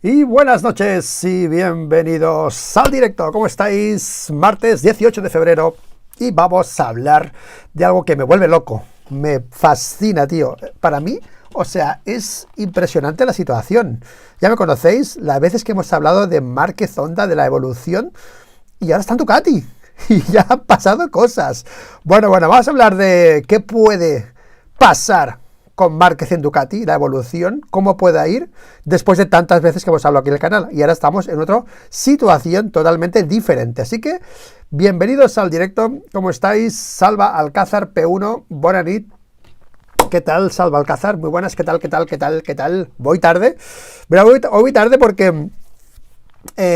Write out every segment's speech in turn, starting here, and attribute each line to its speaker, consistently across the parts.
Speaker 1: Y buenas noches y bienvenidos al directo. ¿Cómo estáis? Martes 18 de febrero y vamos a hablar de algo que me vuelve loco. Me fascina, tío. Para mí, o sea, es impresionante la situación. Ya me conocéis, las veces que hemos hablado de Márquez Honda, de la evolución, y ahora está en Ducati. Y ya han pasado cosas. Bueno, vamos a hablar de qué puede pasar con Márquez en Ducati, la evolución, cómo puede ir después de tantas veces que hemos hablado aquí en el canal. Y ahora estamos en otra situación totalmente diferente. Así que, bienvenidos al directo. ¿Cómo estáis? Salva Alcázar P1, buena nit. ¿Qué tal, Salva Alcázar? Muy buenas, ¿qué tal? Voy tarde. Mira, voy tarde porque,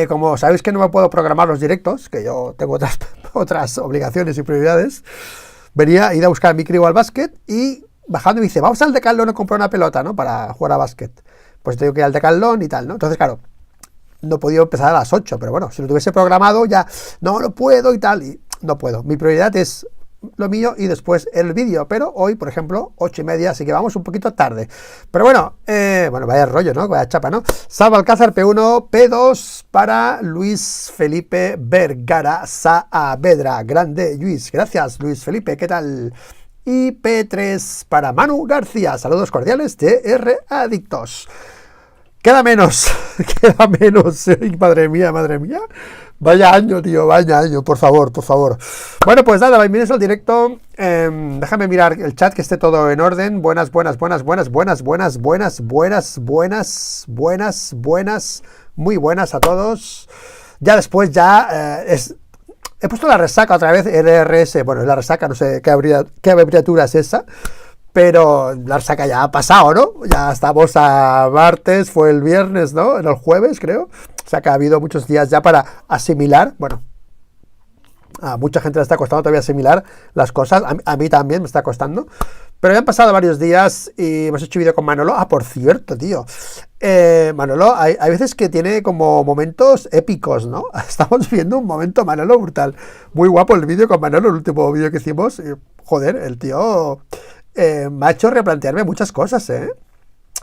Speaker 1: como sabéis que no me puedo programar los directos, que yo tengo otras obligaciones y prioridades, venía a ir a buscar mi crío al básquet y bajando me dice, vamos al Decathlon a comprar una pelota, ¿no? Para jugar a básquet. Pues tengo que ir al Decathlon y tal, ¿no? Entonces, claro, no he podido empezar a las 8, pero bueno, si lo tuviese programado ya, no puedo y tal, y no puedo. Mi prioridad es lo mío y después el vídeo, pero hoy, por ejemplo, 8:30, así que vamos un poquito tarde. Pero bueno, vaya rollo, ¿no? Vaya chapa, ¿no? Salva Alcázar P1, P2 para Luis Felipe Vergara Saavedra. Grande, Luis. Gracias, Luis Felipe, ¿qué tal? Y P3 para Manu García. Saludos cordiales de R Adictos. Queda menos. Madre mía. Vaya año, tío, por favor. Bueno, pues nada, bienvenidos al directo. Déjame mirar el chat que esté todo en orden. Buenas. Muy buenas a todos. Ya después, he puesto la resaca otra vez, RRS, bueno, la resaca, no sé qué abreviatura es esa, pero la resaca ya ha pasado, ¿no? Ya estamos a martes, fue el viernes, ¿no? En el jueves, creo. O sea que ha habido muchos días ya para asimilar, bueno, a mucha gente le está costando todavía asimilar las cosas, a mí también me está costando, pero ya han pasado varios días y hemos hecho vídeo con Manolo. Por cierto, tío, Manolo, hay veces que tiene como momentos épicos, ¿no? Estamos viendo un momento Manolo brutal, muy guapo el vídeo con Manolo, el último vídeo que hicimos, joder, el tío me ha hecho replantearme muchas cosas,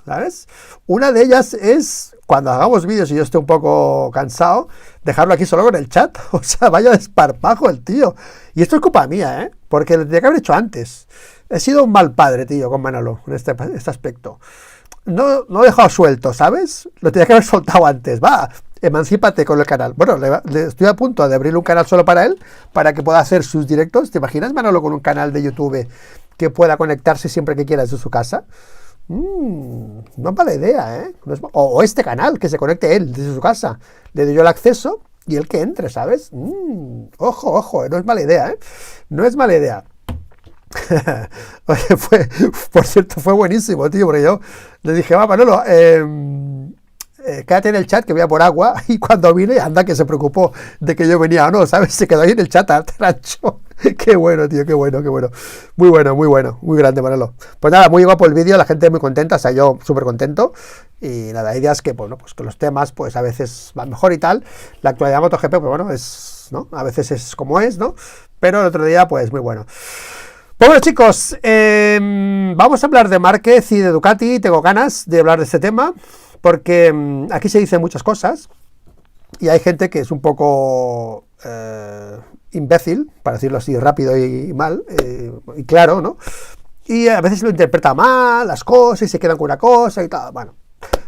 Speaker 1: ¿sabes? Una de ellas es, cuando hagamos vídeos y yo esté un poco cansado, dejarlo aquí solo con el chat. O sea, vaya desparpajo el tío. Y esto es culpa mía, porque lo tendría que haber hecho antes. He sido un mal padre, tío, con Manolo, en este aspecto. No he dejado suelto, ¿sabes? Lo tenía que haber soltado antes. Va, emancípate con el canal. Bueno, estoy a punto de abrir un canal solo para él, para que pueda hacer sus directos. ¿Te imaginas, Manolo, con un canal de YouTube que pueda conectarse siempre que quiera desde su casa? No es mala idea, o este canal, que se conecte él desde su casa. Le doy yo el acceso y él que entre, ¿sabes? Ojo, no es mala idea, No es mala idea. Oye, por cierto, fue buenísimo, tío, porque yo le dije, va, Manolo, quédate en el chat que voy a por agua, y cuando vine, anda que se preocupó de que yo venía o no, ¿sabes? Se quedó ahí en el chat, trancho. Qué bueno, tío, qué bueno. Muy bueno, muy grande, Manolo. Pues nada, muy guapo el vídeo, la gente muy contenta, o sea, yo súper contento. Y nada, ideas que, bueno, pues que los temas, pues a veces van mejor y tal. La actualidad de MotoGP, pues bueno, ¿no? A veces es como es, ¿no? Pero el otro día, pues muy bueno. Pues bueno, chicos, vamos a hablar de Márquez y de Ducati. Tengo ganas de hablar de este tema, porque aquí se dicen muchas cosas y hay gente que es un poco imbécil, para decirlo así rápido y mal, y claro, ¿no? Y a veces lo interpreta mal, las cosas, y se quedan con una cosa y tal. Bueno,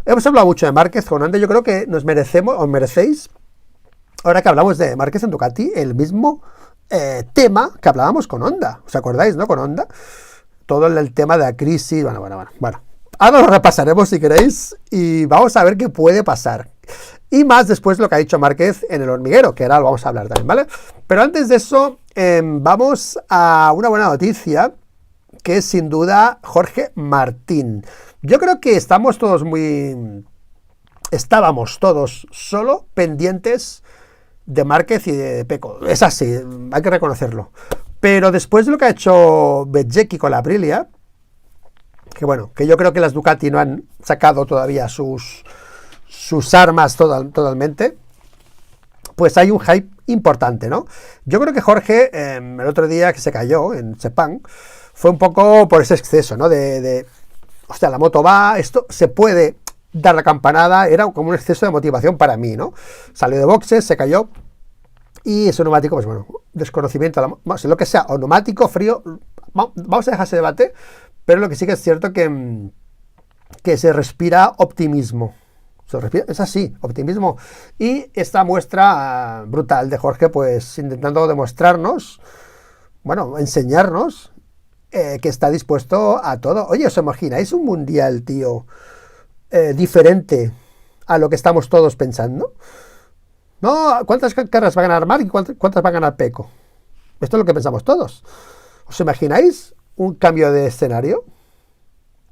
Speaker 1: hemos hablado mucho de Márquez con Honda. Yo creo que os merecéis, ahora que hablamos de Márquez en Ducati, el mismo tema que hablábamos con Honda. ¿Os acordáis, no? Con Honda. Todo el tema de la crisis. Bueno. Ahora lo repasaremos si queréis y vamos a ver qué puede pasar. Y más después lo que ha dicho Márquez en el hormiguero, que ahora lo vamos a hablar también, ¿vale? Pero antes de eso, vamos a una buena noticia, que es sin duda Jorge Martín. Yo creo que estábamos todos solo pendientes de Márquez y de Pecco. Es así, hay que reconocerlo. Pero después de lo que ha hecho Bezzecchi con la Aprilia, que bueno, que yo creo que las Ducati no han sacado todavía sus armas totalmente, pues hay un hype importante, ¿no? Yo creo que Jorge, el otro día que se cayó en Sepang, fue un poco por ese exceso, ¿no? Hostia, la moto va, esto se puede dar la campanada era como un exceso de motivación para mí, ¿no? Salió de boxes, se cayó, y ese neumático, pues bueno, desconocimiento, lo que sea, o neumático, frío, vamos a dejar ese debate, pero lo que sí que es cierto que se respira optimismo. Es así, optimismo. Y esta muestra brutal de Jorge, pues intentando demostrarnos, bueno, enseñarnos que está dispuesto a todo. Oye, ¿os imagináis un mundial, tío, diferente a lo que estamos todos pensando? No, ¿cuántas carreras va a ganar Marc y cuántas va a ganar Pecco? Esto es lo que pensamos todos. ¿Os imagináis un cambio de escenario?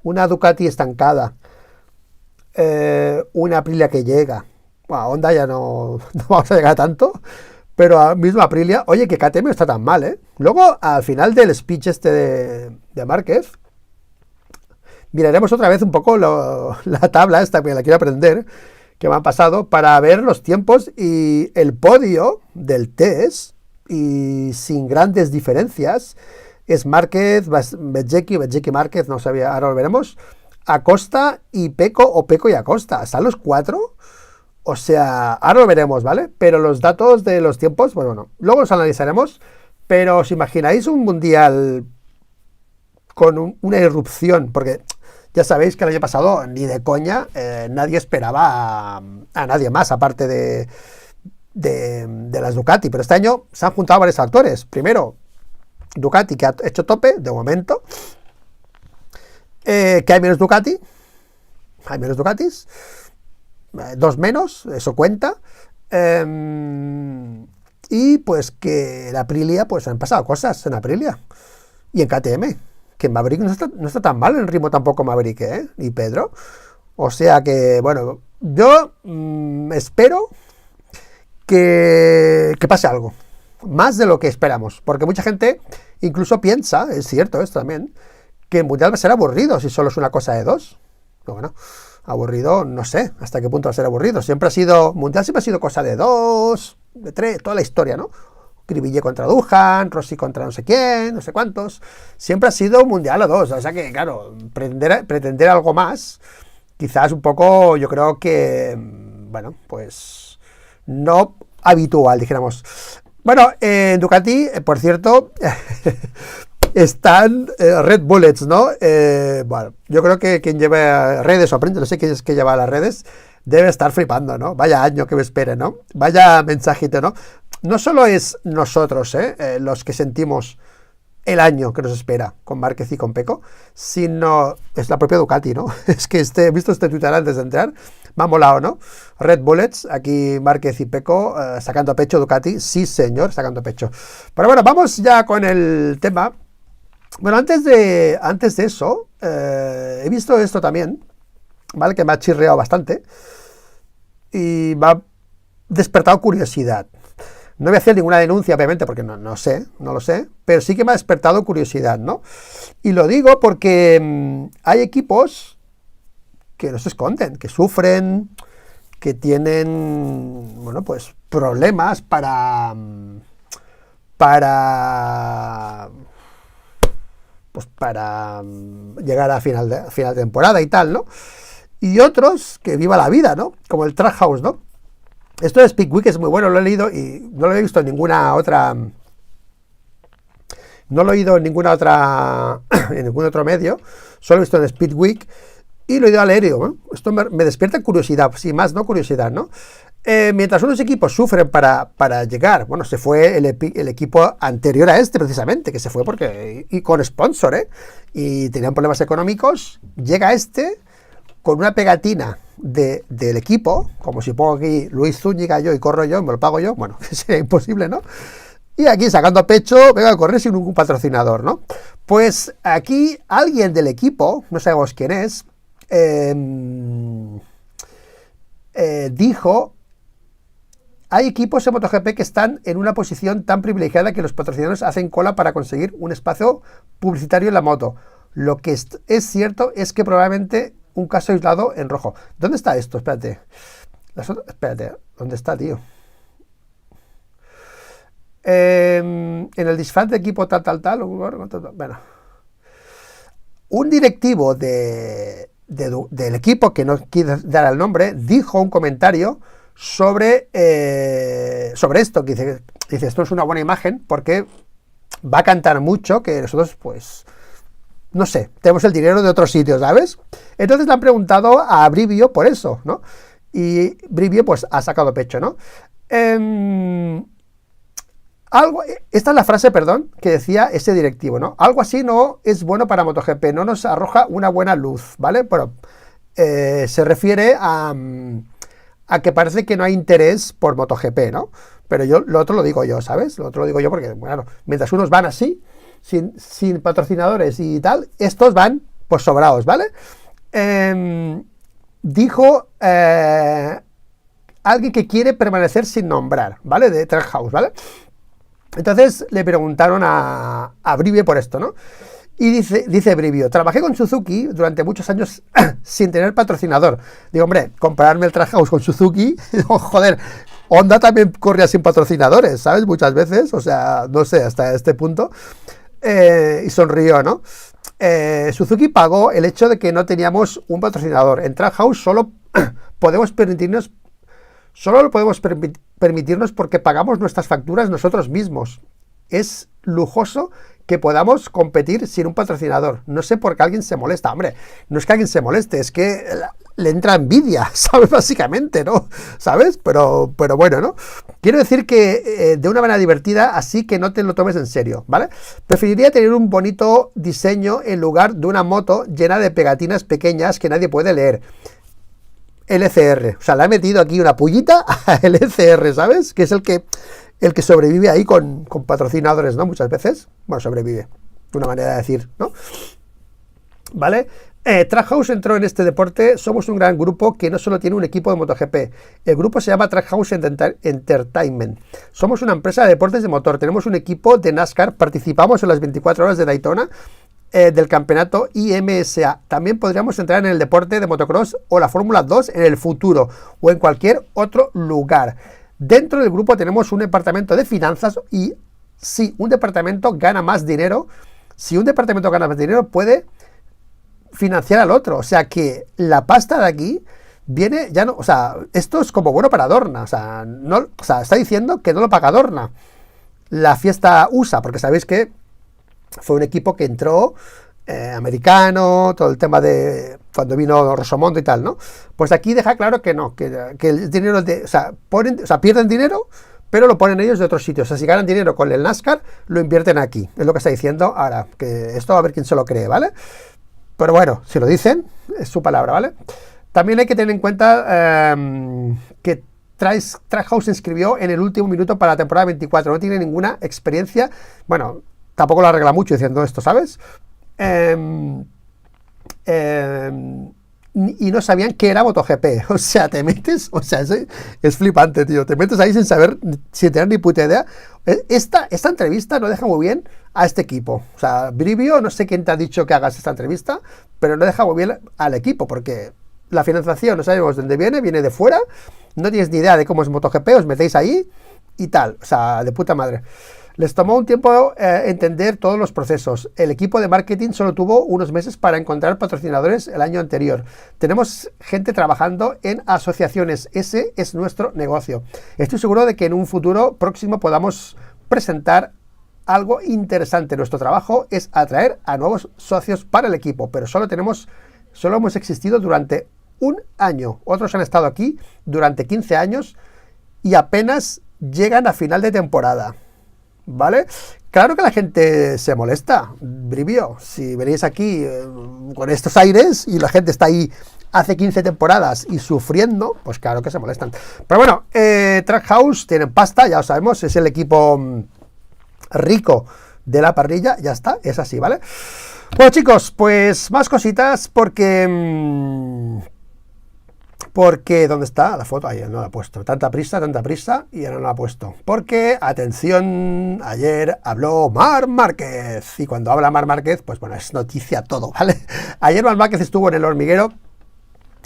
Speaker 1: Una Ducati estancada, una Aprilia que llega. Bueno, Honda ya no vamos a llegar a tanto, pero a mismo Aprilia, oye, que KTM no está tan mal, ¿eh? Luego, al final del speech este de Márquez, miraremos otra vez un poco la tabla esta, que la quiero aprender, que me han pasado, para ver los tiempos y el podio del test, y sin grandes diferencias, es Márquez, Bezzecchi Márquez, no sabía, ahora lo veremos, Acosta y Pecco, o Pecco y Acosta, ¿están los cuatro? O sea, ahora lo veremos, ¿vale? Pero los datos de los tiempos, pues bueno, luego los analizaremos, pero ¿os imagináis un mundial con una irrupción? Porque ya sabéis que el año pasado, ni de coña, nadie esperaba a nadie más, aparte de las Ducati, pero este año se han juntado varios factores. Primero, Ducati, que ha hecho tope, de momento, que hay menos Ducati, hay menos Ducatis, dos menos, eso cuenta, y pues que en Aprilia, pues han pasado cosas en Aprilia, y en KTM, que Maverick no está tan mal en ritmo tampoco Maverick, y Pedro, o sea que, bueno, yo espero que pase algo, más de lo que esperamos, porque mucha gente incluso piensa, es cierto esto también, que el mundial va a ser aburrido si solo es una cosa de dos. No, bueno, aburrido, no sé hasta qué punto va a ser aburrido. Mundial siempre ha sido cosa de dos, de tres, toda la historia, ¿no? Cribillé contra Duhan, Rossi contra no sé quién, no sé cuántos. Siempre ha sido mundial a dos. O sea que, claro, pretender algo más, quizás un poco, yo creo que, bueno, pues no habitual, dijéramos. Bueno, en Ducati, por cierto, están Red Bullets, ¿no? Bueno, yo creo que quien lleva redes o aprende, no sé quién es que lleva las redes, debe estar flipando, ¿no? Vaya año que me espere, ¿no? Vaya mensajito, ¿no? No solo es nosotros, los que sentimos el año que nos espera con Márquez y con Pecco, sino es la propia Ducati, ¿no? Es que he visto este Twitter antes de entrar, me ha molado, ¿no? Red Bullets, aquí Márquez y Pecco sacando pecho, Ducati, sí señor, sacando pecho. Pero bueno, vamos ya con el tema. Bueno, antes de eso, he visto esto también, ¿vale? Que me ha chirreado bastante y me ha despertado curiosidad. No voy a hacer ninguna denuncia, obviamente, porque no lo sé, pero sí que me ha despertado curiosidad, ¿no? Y lo digo porque hay equipos que no se esconden, que sufren, que tienen, bueno, pues problemas para llegar a final de temporada y tal, ¿no? Y otros que viva la vida, ¿no? Como el Trackhouse, ¿no? Esto de Speed Week es muy bueno, lo he leído y no lo he visto en ninguna otra. No lo he oído en ninguna otra. En ningún otro medio. Solo he visto en Speed Week y lo he ido a leer. ¿No? Esto me despierta curiosidad, sin más, no curiosidad, ¿no? Mientras unos equipos sufren para llegar, bueno, se fue el equipo anterior a este precisamente, que se fue porque. Y con sponsor, y tenían problemas económicos. Llega este con una pegatina del equipo, como si pongo aquí Luis Zúñiga yo y corro yo, me lo pago yo, bueno, sería imposible, ¿no? Y aquí sacando pecho, venga a correr sin ningún patrocinador, ¿no? Pues aquí alguien del equipo, no sabemos quién es, dijo: hay equipos en MotoGP que están en una posición tan privilegiada que los patrocinadores hacen cola para conseguir un espacio publicitario en la moto. Lo que es cierto es que probablemente un caso aislado en rojo. ¿Dónde está esto? Espérate. Espérate, ¿dónde está, tío? En el disfraz de equipo tal. Bueno, un directivo de del equipo, que no quiere dar el nombre, dijo un comentario sobre esto, que dice, esto es una buena imagen porque va a cantar mucho, que nosotros, pues, no sé, tenemos el dinero de otros sitios, ¿sabes? Entonces le han preguntado a Brivio por eso, ¿no? Y Brivio, pues, ha sacado pecho, ¿no? Esta es la frase, perdón, que decía ese directivo, ¿no? Algo así no es bueno para MotoGP, no nos arroja una buena luz, ¿vale? Bueno, se refiere a que parece que no hay interés por MotoGP, ¿no? Pero lo otro lo digo yo, ¿sabes? Lo otro lo digo yo porque, bueno, mientras unos van así, sin patrocinadores y tal, estos van, pues, sobrados, ¿vale? Dijo alguien que quiere permanecer sin nombrar, ¿vale? De Trackhouse, ¿vale? Entonces le preguntaron a Brivio por esto, ¿no? Y dice Brivio, trabajé con Suzuki durante muchos años sin tener patrocinador. Digo, hombre, compararme el Trackhouse con Suzuki, oh, joder, Honda también corría sin patrocinadores, ¿sabes? Muchas veces, o sea, no sé, hasta este punto. Y sonrió, ¿no? Suzuki pagó el hecho de que no teníamos un patrocinador. En Trackhouse solo podemos permitirnos porque pagamos nuestras facturas nosotros mismos. Es lujoso que podamos competir sin un patrocinador. No sé por qué alguien se molesta. Hombre, no es que alguien se moleste, es que le entra envidia, ¿sabes? Básicamente, ¿no? ¿Sabes? Pero bueno, ¿no? Quiero decir que de una manera divertida, así que no te lo tomes en serio, ¿vale? Preferiría tener un bonito diseño en lugar de una moto llena de pegatinas pequeñas que nadie puede leer. LCR, o sea, le ha metido aquí una pullita a LCR, ¿sabes? Que es el que sobrevive ahí con patrocinadores, ¿no? Muchas veces, bueno, sobrevive, una manera de decir, ¿no? ¿Vale? Trackhouse entró en este deporte, somos un gran grupo que no solo tiene un equipo de MotoGP, el grupo se llama Trackhouse Entertainment, somos una empresa de deportes de motor, tenemos un equipo de NASCAR, participamos en las 24 horas de Daytona, del campeonato IMSA. También podríamos entrar en el deporte de motocross o la Fórmula 2 en el futuro o en cualquier otro lugar. Dentro del grupo tenemos un departamento de finanzas y si un departamento gana más dinero, puede financiar al otro. O sea que la pasta de aquí viene, ya no, o sea, esto es como bueno para Dorna. O sea, está diciendo que no lo paga Dorna. La fiesta USA, porque sabéis que fue un equipo que entró americano, todo el tema de cuando vino Rosomondo y tal, ¿no? Pues aquí deja claro que no, que el dinero o sea, pierden dinero, pero lo ponen ellos de otros sitios. O sea, si ganan dinero con el NASCAR, lo invierten aquí. Es lo que está diciendo ahora, que esto a ver quién se lo cree, ¿vale? Pero bueno, si lo dicen, es su palabra, ¿vale? También hay que tener en cuenta que Trackhouse se inscribió en el último minuto para la temporada 24, no tiene ninguna experiencia, bueno, tampoco lo arregla mucho diciendo esto, ¿sabes? Y no sabían qué era MotoGP. O sea, te metes, o sea, es flipante, tío. Te metes ahí sin saber, sin tener ni puta idea. Esta entrevista no deja muy bien a este equipo. O sea, Brivio, no sé quién te ha dicho que hagas esta entrevista, pero no deja muy bien al equipo, porque la financiación no sabemos de dónde viene de fuera, no tienes ni idea de cómo es MotoGP, os metéis ahí y tal. O sea, de puta madre. Les tomó un tiempo entender todos los procesos. El equipo de marketing solo tuvo unos meses para encontrar patrocinadores el año anterior. Tenemos gente trabajando en asociaciones. Ese es nuestro negocio. Estoy seguro de que en un futuro próximo podamos presentar algo interesante. Nuestro trabajo es atraer a nuevos socios para el equipo, pero solo hemos existido durante un año. Otros han estado aquí durante 15 años y apenas llegan a final de temporada. ¿Vale? Claro que la gente se molesta, Brivio. Si venís aquí con estos aires y la gente está ahí hace 15 temporadas y sufriendo, pues claro que se molestan. Pero bueno, Trackhouse tienen pasta, ya lo sabemos, es el equipo rico de la parrilla, ya está, es así, ¿vale? Bueno, chicos, pues más cositas porque ¿dónde está la foto? Ahí no la ha puesto. Tanta prisa, y ahora no la ha puesto. Porque, atención, ayer habló Marc Márquez. Y cuando habla Marc Márquez, pues bueno, es noticia todo, ¿vale? Ayer Marc Márquez estuvo en El Hormiguero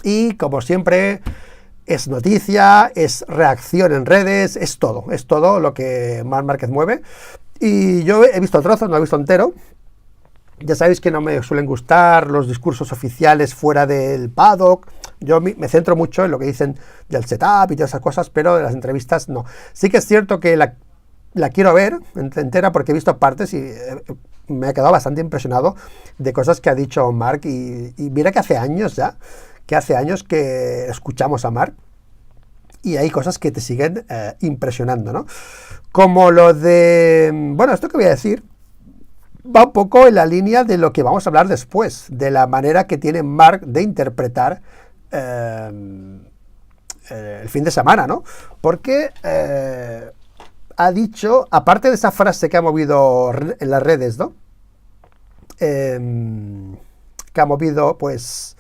Speaker 1: y, como siempre, es noticia, es reacción en redes, es todo lo que Marc Márquez mueve. Y yo he visto trozos, no he visto entero. Ya sabéis que no me suelen gustar los discursos oficiales fuera del paddock. Yo me centro mucho en lo que dicen del setup y todas esas cosas, pero de las entrevistas no. Sí que es cierto que la quiero ver entera porque he visto partes y me ha quedado bastante impresionado de cosas que ha dicho Mark. Y mira que hace años ya, que escuchamos a Mark. Y hay cosas que te siguen impresionando, ¿no? Como lo de... Bueno, esto que voy a decir va un poco en la línea de lo que vamos a hablar después, de la manera que tiene Mark de interpretar el fin de semana, ¿no? Porque ha dicho, aparte de esa frase que ha movido en las redes, ¿no? Que ha movido, pues,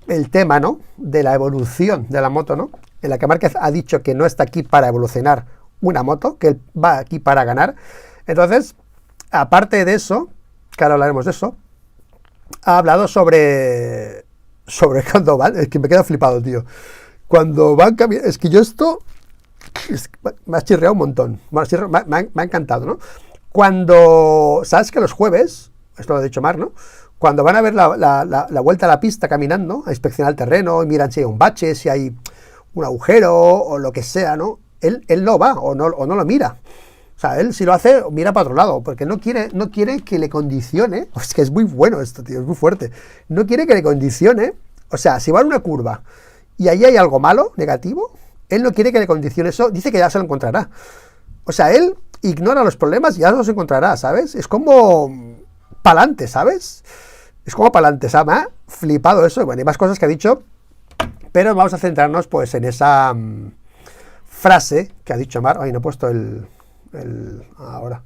Speaker 1: el tema, ¿no? De la evolución de la moto, ¿no? En la que Márquez ha dicho que no está aquí para evolucionar una moto, que él va aquí para ganar. Entonces, aparte de eso, que ahora hablaremos de eso, ha hablado sobre cuando van, es que me quedo flipado, tío. Cuando van caminando, es que yo esto me ha chirreado un montón. Bueno, me ha encantado, ¿no? Cuando, sabes que los jueves, esto lo ha dicho Mark, ¿no? Cuando van a ver la vuelta a la pista caminando, a inspeccionar el terreno, y miran si hay un bache, si hay un agujero o lo que sea, ¿no? Él no va o no lo mira. O sea, él si lo hace, mira para otro lado, porque no quiere que le condicione. Es que es muy bueno esto, tío, es muy fuerte. No quiere que le condicione. O sea, si va en una curva y ahí hay algo malo, negativo, él no quiere que le condicione eso, dice que ya se lo encontrará. O sea, él ignora los problemas y ya los encontrará, ¿sabes? Es como pa'lante, ¿sabes? Es como pa'lante, ¿sabes? Me ha flipado eso. Bueno, hay más cosas que ha dicho, pero vamos a centrarnos pues en esa frase que ha dicho Mark. Ay, no he puesto ahora.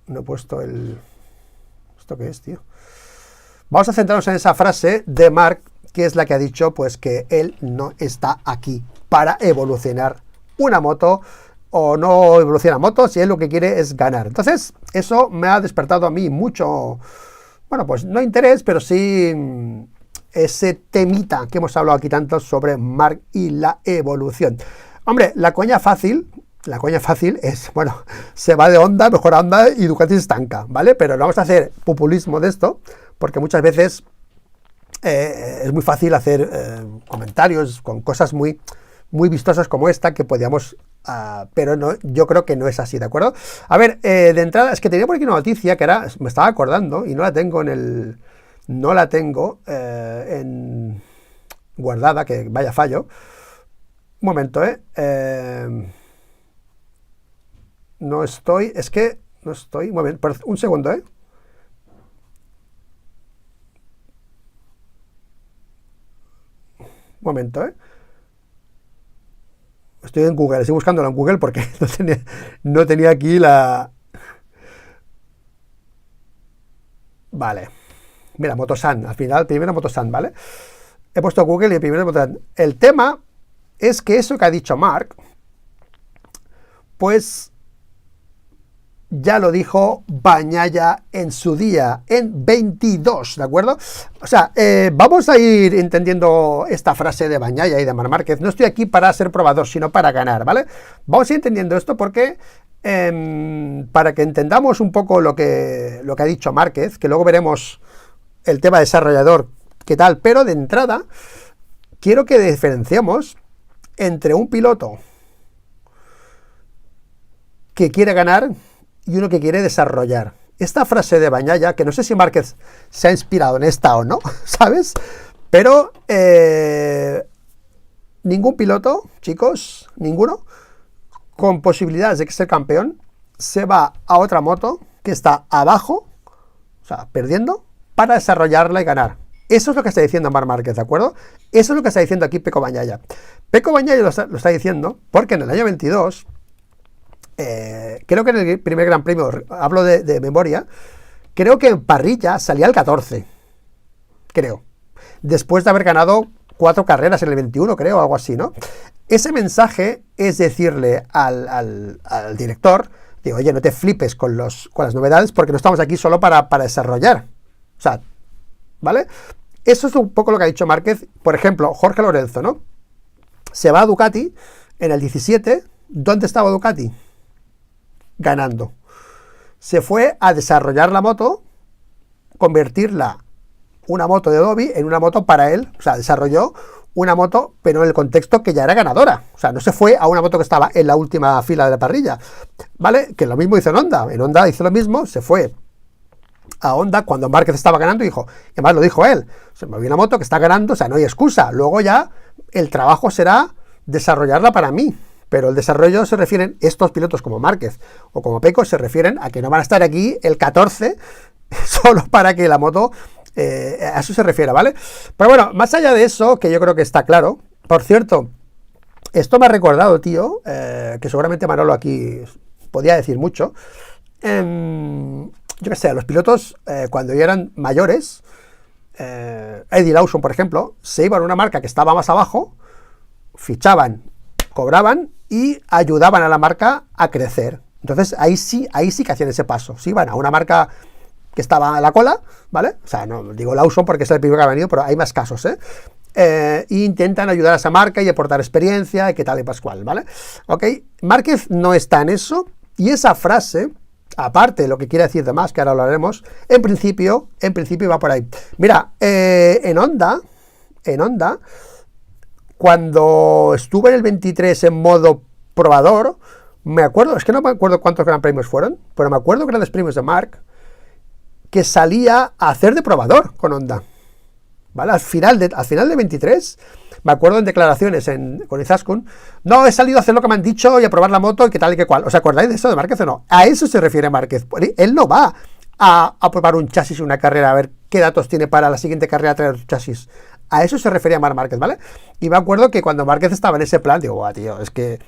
Speaker 1: No he puesto ¿Esto qué es, tío? Vamos a centrarnos en esa frase de Mark, que es la que ha dicho pues que él no está aquí para evolucionar una moto o no evoluciona motos y él lo que quiere es ganar. Entonces, eso me ha despertado a mí mucho, bueno, pues no interés, pero sí ese temita que hemos hablado aquí tanto sobre Mark y la evolución. Hombre, la coña fácil es, bueno, se va de Honda, mejora Honda y Ducati se estanca, ¿vale? Pero no vamos a hacer populismo de esto, porque muchas veces es muy fácil hacer comentarios con cosas muy vistosas como esta que podíamos, pero no, yo creo que no es así, ¿de acuerdo? A ver, de entrada, es que tenía por aquí una noticia que ahora me estaba acordando y no la tengo guardada, que vaya fallo. Un momento, no estoy, un segundo, un momento, estoy en Google, estoy buscándolo en Google porque no tenía aquí la... Vale, mira, Motosan, al final, primero Motosan, ¿vale? He puesto Google y el primero Motosan. El tema es que eso que ha dicho Mark, pues ya lo dijo Bagnaia en su día, en 22, ¿de acuerdo? O sea, vamos a ir entendiendo esta frase de Bagnaia y de Marc Márquez. No estoy aquí para ser probador, sino para ganar, ¿vale? Vamos a ir entendiendo esto porque, para que entendamos un poco lo que ha dicho Márquez, que luego veremos el tema desarrollador, qué tal, pero de entrada, quiero que diferenciemos entre un piloto que quiere ganar y uno que quiere desarrollar. Esta frase de Bagnaia, que no sé si Márquez se ha inspirado en esta o no, ¿sabes? Pero ningún piloto, chicos, ninguno, con posibilidades de ser campeón, se va a otra moto que está abajo, o sea, perdiendo, para desarrollarla y ganar. Eso es lo que está diciendo Marc Márquez, ¿de acuerdo? Eso es lo que está diciendo aquí Pecco Bagnaia. Pecco Bagnaia lo está diciendo porque en el año 22... creo que en el primer Gran Premio, hablo de memoria, creo que en parrilla salía el 14, creo, después de haber ganado 4 carreras en el 21, creo, algo así, ¿no? Ese mensaje es decirle al director, digo, oye, no te flipes con las novedades porque no estamos aquí solo para desarrollar, o sea, ¿vale? Eso es un poco lo que ha dicho Márquez. Por ejemplo, Jorge Lorenzo, ¿no? Se va a Ducati en el 17, ¿dónde estaba Ducati? Ganando. se fue a desarrollar la moto, convertirla, una moto de Adobe, en una moto para él. O sea, desarrolló una moto, pero en el contexto que ya era ganadora. O sea, no se fue a una moto que estaba en la última fila de la parrilla, ¿vale? Que lo mismo hizo en Honda. En Honda hizo lo mismo, se fue a Honda cuando Márquez estaba ganando y dijo, y además lo dijo él, se me movió una moto que está ganando, o sea, no hay excusa. Luego ya el trabajo será desarrollarla para mí. Pero el desarrollo se refieren, estos pilotos como Márquez o como Pecco, se refieren a que no van a estar aquí el 14 solo para que la moto, a eso se refiere, ¿vale? Pero bueno, más allá de eso, que yo creo que está claro, por cierto, esto me ha recordado, tío, que seguramente Manolo aquí podía decir mucho, yo qué sé, los pilotos cuando ya eran mayores, Eddie Lawson, por ejemplo, se iban a una marca que estaba más abajo, fichaban, cobraban y ayudaban a la marca a crecer. Entonces ahí sí que hacían ese paso. Se iban a una marca que estaba a la cola, ¿vale? O sea, no digo Lawson porque es el primero que ha venido, pero hay más casos, ¿eh? E intentan ayudar a esa marca y aportar experiencia y qué tal y pascual, ¿vale? Ok, Márquez no está en eso, y esa frase, aparte de lo que quiere decir de más, que ahora hablaremos, en principio va por ahí. Mira, en Honda, cuando estuve en el 23 en modo probador, me acuerdo, es que no me acuerdo cuántos gran premios fueron, pero me acuerdo grandes premios de Marc, que salía a hacer de probador con Honda, ¿vale? Al final de 23, me acuerdo en declaraciones con Izaskun, no, he salido a hacer lo que me han dicho y a probar la moto y qué tal y qué cual. ¿Os acordáis de eso de Márquez o no? A eso se refiere Márquez. Él no va a probar un chasis en una carrera, a ver qué datos tiene para la siguiente carrera traer un chasis. A eso se refería Marc Márquez, ¿vale? Y me acuerdo que cuando Márquez estaba en ese plan, digo, guau, tío, es que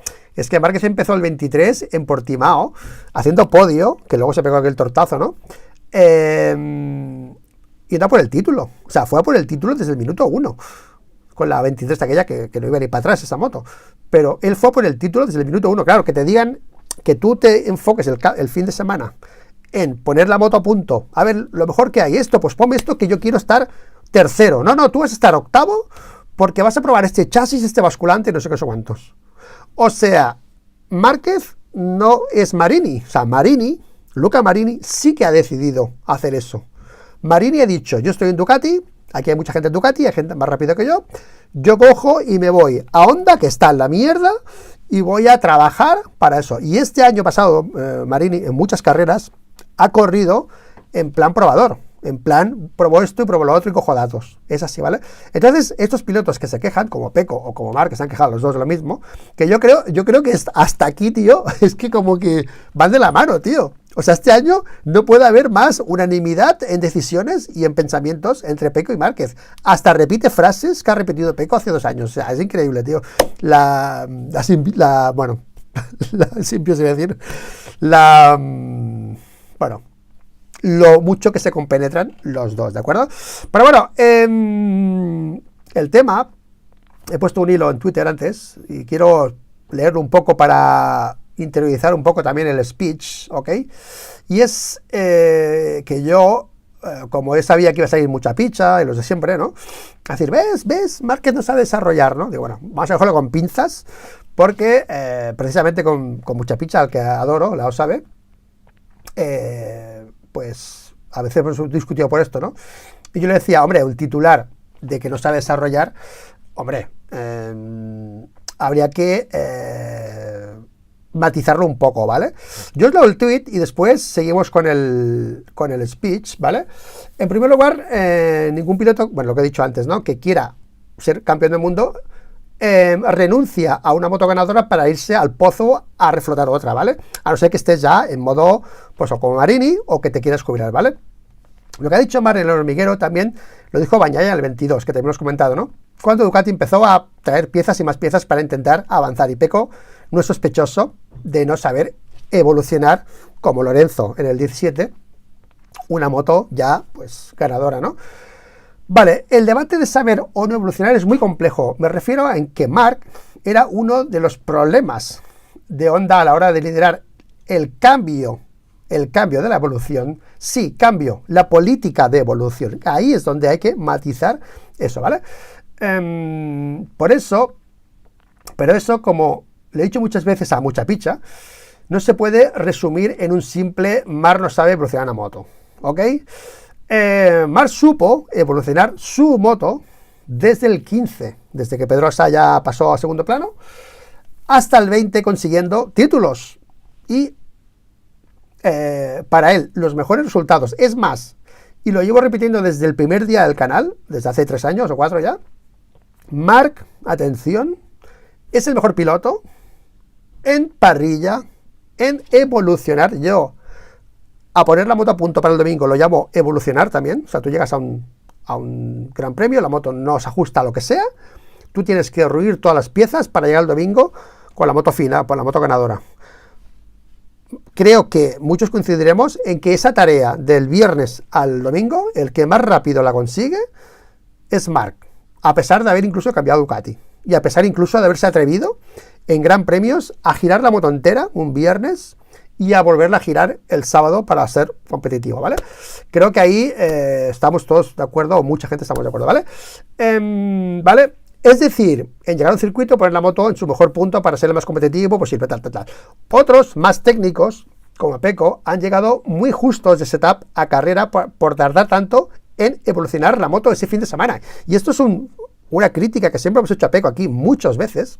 Speaker 1: Márquez empezó el 23 en Portimao, haciendo podio, que luego se pegó aquel tortazo, ¿no? Y era por el título. O sea, fue a por el título desde el minuto 1. Con la 23 aquella que no iba ni para atrás esa moto. Pero él fue por el título desde el minuto 1. Claro, que te digan que tú te enfoques el fin de semana en poner la moto a punto. A ver, lo mejor que hay esto, pues ponme esto que yo quiero estar tercero. No, tú vas a estar octavo porque vas a probar este chasis, este basculante, no sé qué son cuántos. O sea, Márquez no es Marini. O sea, Luca Marini sí que ha decidido hacer eso. Marini ha dicho, yo estoy en Ducati, aquí hay mucha gente en Ducati, hay gente más rápido que yo cojo y me voy a Honda, que está en la mierda, y voy a trabajar para eso. Y este año pasado, Marini, en muchas carreras, ha corrido en plan probador, en plan, probó esto y probó lo otro y cojo datos. Es así, ¿vale? Entonces, estos pilotos que se quejan, como Pecco o como Marc, que se han quejado los dos de lo mismo, que yo creo que hasta aquí, tío, es que como que van de la mano, tío. O sea, este año no puede haber más unanimidad en decisiones y en pensamientos entre Pecco y Márquez. Hasta repite frases que ha repetido Pecco hace 2 años. O sea, es increíble, tío. Bueno, la simbiosis, iba a decir. Bueno, lo mucho que se compenetran los dos, ¿de acuerdo? Pero bueno, el tema, he puesto un hilo en Twitter antes y quiero leerlo un poco para interiorizar un poco también el speech, ¿ok? Y es que yo, como sabía que iba a salir mucha picha, y los de siempre, ¿no? Es decir, ¿ves? Márquez no sabe desarrollar, ¿no? Digo, bueno, vamos a dejarlo con pinzas, porque precisamente con mucha picha, al que adoro, la sabe, pues a veces hemos discutido por esto, ¿no? Y yo le decía, hombre, un titular de que no sabe desarrollar, hombre, habría que matizarlo un poco, ¿vale? Yo os leo el tweet y después seguimos con el speech, ¿vale? En primer lugar, ningún piloto, bueno, lo que he dicho antes, ¿no? Que quiera ser campeón del mundo, renuncia a una moto ganadora para irse al pozo a reflotar otra, ¿vale? A no ser que estés ya en modo, pues o como Marini o que te quieras jubilar, ¿vale? Lo que ha dicho Mario el hormiguero también lo dijo Bagnaia en el 22, que también hemos comentado, ¿no? Cuando Ducati empezó a traer piezas y más piezas para intentar avanzar, y Pecco no es sospechoso de no saber evolucionar como Lorenzo en el 17, una moto ya pues ganadora, ¿no? Vale, el debate de saber o no evolucionar es muy complejo. Me refiero a en que Marc era uno de los problemas de Honda a la hora de liderar el cambio de la evolución. Sí, cambio, la política de evolución. Ahí es donde hay que matizar eso, ¿vale? Pero eso, como le he dicho muchas veces a mucha picha, no se puede resumir en un simple Marc no sabe evolucionar una moto, ¿ok? Marc supo evolucionar su moto desde el 15, desde que Pedrosa ya pasó a segundo plano, hasta el 20 consiguiendo títulos. Y para él, los mejores resultados. Es más, y lo llevo repitiendo desde el primer día del canal, desde hace 3 años o 4 ya, Marc, atención, es el mejor piloto en parrilla, en evolucionar. Yo, a poner la moto a punto para el domingo, lo llamo evolucionar también. O sea, tú llegas a un gran premio, la moto no se ajusta a lo que sea, tú tienes que ruir todas las piezas para llegar el domingo con la moto fina, con la moto ganadora. Creo que muchos coincidiremos en que esa tarea del viernes al domingo, el que más rápido la consigue es Marc, a pesar de haber incluso cambiado Ducati y a pesar incluso de haberse atrevido en gran premios a girar la moto entera un viernes y a volverla a girar el sábado para ser competitivo, ¿vale? Creo que ahí estamos todos de acuerdo, o mucha gente estamos de acuerdo, ¿vale? ¿Vale? Es decir, en llegar a un circuito, poner la moto en su mejor punto para ser el más competitivo posible, tal. Otros, más técnicos, como Pecco, han llegado muy justos de setup a carrera por tardar tanto en evolucionar la moto ese fin de semana. Y esto es una crítica que siempre hemos hecho a Pecco aquí muchas veces,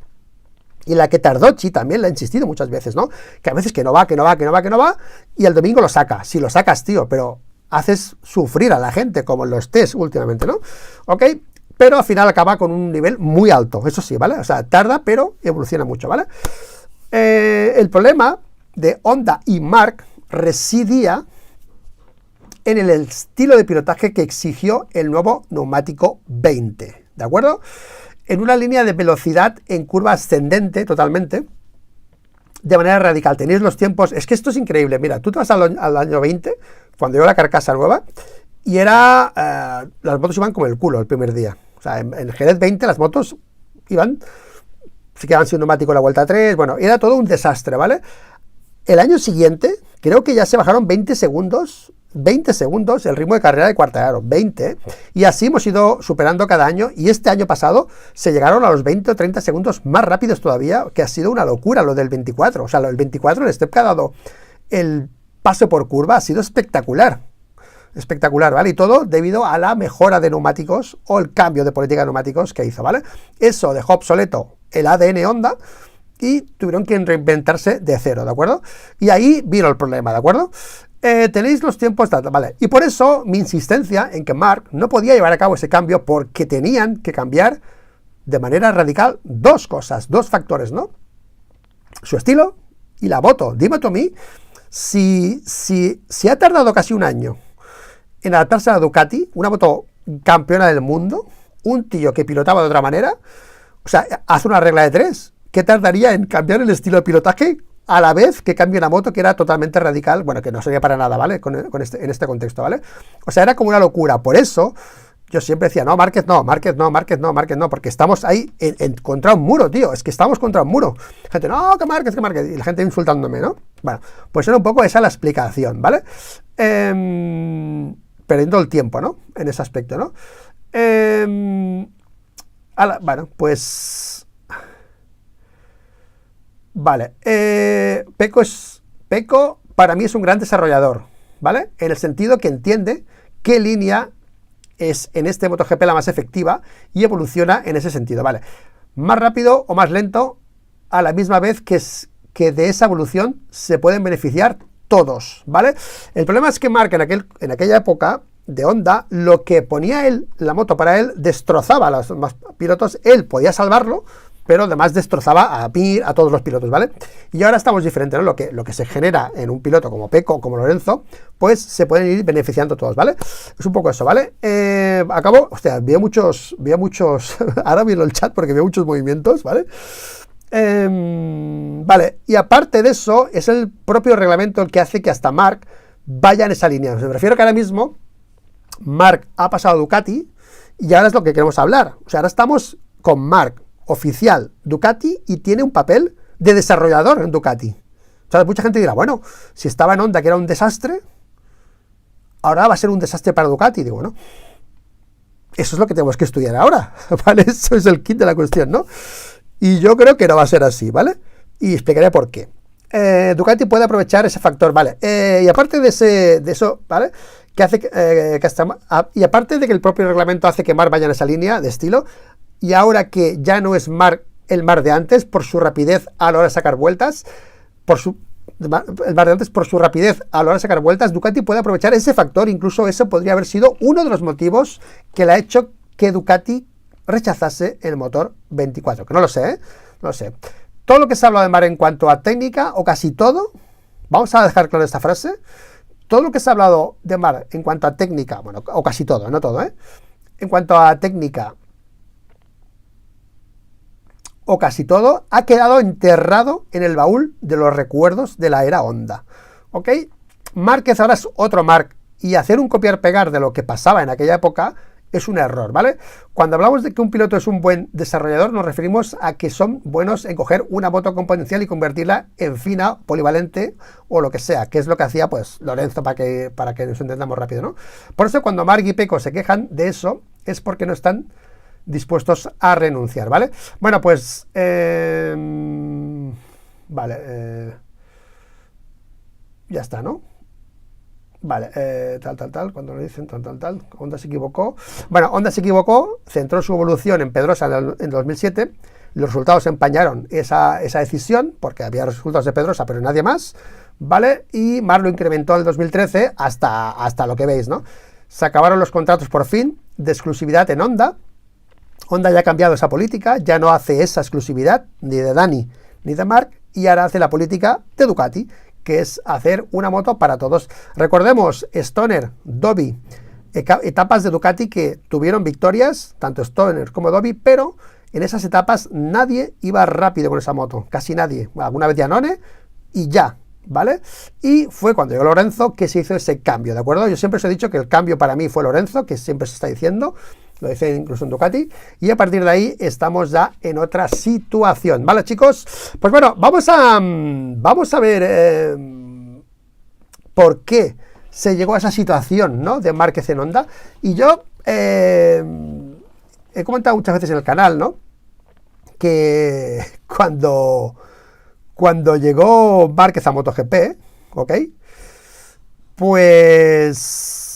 Speaker 1: y la que Tardocci también le ha insistido muchas veces, ¿no? Que a veces que no va, y el domingo lo saca. Si lo sacas, tío, pero haces sufrir a la gente, como en los test últimamente, ¿no? ¿Ok? Pero al final acaba con un nivel muy alto, eso sí, ¿vale? O sea, tarda, pero evoluciona mucho, ¿vale? El problema de Honda y Marc residía en el estilo de pilotaje que exigió el nuevo neumático 20, ¿de acuerdo? En una línea de velocidad en curva ascendente totalmente, de manera radical. Tenéis los tiempos, es que esto es increíble, mira, tú te vas al año 20, cuando llegó la carcasa nueva, y las motos iban como el culo el primer día. O sea, en Jerez 20 las motos iban, se quedaban sin neumático la vuelta 3, bueno, era todo un desastre, ¿vale? El año siguiente, creo que ya se bajaron 20 segundos el ritmo de carrera de Quartararo, 20, y así hemos ido superando cada año, y este año pasado se llegaron a los 20 o 30 segundos más rápidos todavía, que ha sido una locura lo del 24, o sea, el 24, el step que ha dado el paso por curva ha sido espectacular, ¿vale? Y todo debido a la mejora de neumáticos o el cambio de política de neumáticos que hizo, ¿vale? Eso dejó obsoleto el ADN Honda y tuvieron que reinventarse de cero, ¿de acuerdo? Y ahí vino el problema, ¿de acuerdo? Tenéis los tiempos, ¿vale? Y por eso mi insistencia en que Marc no podía llevar a cabo ese cambio porque tenían que cambiar de manera radical dos cosas, dos factores, ¿no? Su estilo y la moto. Dime tú a mí, si ha tardado casi un año en adaptarse a la Ducati, una moto campeona del mundo, un tío que pilotaba de otra manera, o sea, hace una regla de 3, ¿qué tardaría en cambiar el estilo de pilotaje a la vez que cambie una moto que era totalmente radical? Bueno, que no sería para nada, ¿vale? En este contexto, ¿vale? O sea, era como una locura. Por eso yo siempre decía, no, Márquez no, porque estamos ahí contra un muro, tío, es que estamos contra un muro. Gente, no, que Márquez, y la gente insultándome, ¿no? Bueno, pues era un poco esa la explicación, ¿vale? Perdiendo el tiempo, ¿no? En ese aspecto, ¿no? Bueno, pues... Vale. Pecco para mí es un gran desarrollador, ¿vale? En el sentido que entiende qué línea es en este MotoGP la más efectiva y evoluciona en ese sentido, ¿vale? Más rápido o más lento a la misma vez que de esa evolución se pueden beneficiar todos, ¿vale? El problema es que Marc en aquella época de Honda, lo que ponía él, la moto para él, destrozaba a los demás pilotos. Él podía salvarlo, pero además destrozaba a Mir, a todos los pilotos, ¿vale? Y ahora estamos diferentes, ¿no? Lo que se genera en un piloto como Pecco, como Lorenzo, pues se pueden ir beneficiando todos, ¿vale? Es un poco eso, ¿vale? Acabo, hostia, veo muchos, ahora miro el chat porque veo muchos movimientos, ¿vale? Vale, y aparte de eso, es el propio reglamento el que hace que hasta Marc vaya en esa línea. Me refiero que ahora mismo Marc ha pasado a Ducati y ahora es lo que queremos hablar. O sea, ahora estamos con Marc, oficial Ducati, y tiene un papel de desarrollador en Ducati. O sea, mucha gente dirá, bueno, si estaba en Honda que era un desastre, ahora va a ser un desastre para Ducati. Digo, bueno, eso es lo que tenemos que estudiar ahora, ¿vale? Eso es el kit de la cuestión, ¿no? Y yo creo que no va a ser así, ¿vale? Y explicaré por qué. Ducati puede aprovechar ese factor, ¿vale? Y aparte de eso, ¿vale? Que hace y aparte de que el propio reglamento hace que Marc vaya en esa línea de estilo, y ahora que ya no es Marc el Marc de antes por su rapidez a la hora de sacar vueltas, Ducati puede aprovechar ese factor. Incluso eso podría haber sido uno de los motivos que le ha hecho que Ducati rechazase el motor 24, que no lo sé, no lo sé. Todo lo que se ha hablado de Marc en cuanto a técnica, o casi todo, vamos a dejar claro esta frase, todo lo que se ha hablado de Marc en cuanto a técnica, bueno, o casi todo, no todo, en cuanto a técnica, o casi todo, ha quedado enterrado en el baúl de los recuerdos de la era Honda, ¿ok? Márquez ahora es otro Marc, y hacer un copiar-pegar de lo que pasaba en aquella época es un error, ¿vale? Cuando hablamos de que un piloto es un buen desarrollador, nos referimos a que son buenos en coger una moto con potencial y convertirla en fina, polivalente o lo que sea, que es lo que hacía pues Lorenzo, para que nos entendamos rápido, ¿no? Por eso cuando Marc y Pecco se quejan de eso, es porque no están dispuestos a renunciar, ¿vale? Bueno, pues vale, ya está, ¿no? Vale, tal, cuando lo dicen, tal, Honda se equivocó. Bueno, Honda se equivocó, centró su evolución en Pedrosa en 2007, los resultados empañaron esa decisión, porque había resultados de Pedrosa, pero nadie más, ¿vale? Y Marc lo incrementó en el 2013 hasta lo que veis, ¿no? Se acabaron los contratos por fin de exclusividad en Honda. Honda ya ha cambiado esa política, ya no hace esa exclusividad ni de Dani ni de Marc, y ahora hace la política de Ducati, que es hacer una moto para todos. Recordemos, Stoner, Dovi, etapas de Ducati que tuvieron victorias, tanto Stoner como Dovi, pero en esas etapas nadie iba rápido con esa moto, casi nadie. Alguna vez Iannone y ya, ¿vale? Y fue cuando llegó Lorenzo que se hizo ese cambio, ¿de acuerdo? Yo siempre os he dicho que el cambio para mí fue Lorenzo, que siempre se está diciendo, lo dice incluso en Ducati, y a partir de ahí estamos ya en otra situación, ¿vale, chicos? Pues bueno, vamos a ver por qué se llegó a esa situación, ¿no?, de Márquez en Honda. Y yo he comentado muchas veces en el canal, ¿no?, que cuando llegó Márquez a MotoGP, ¿ok?, pues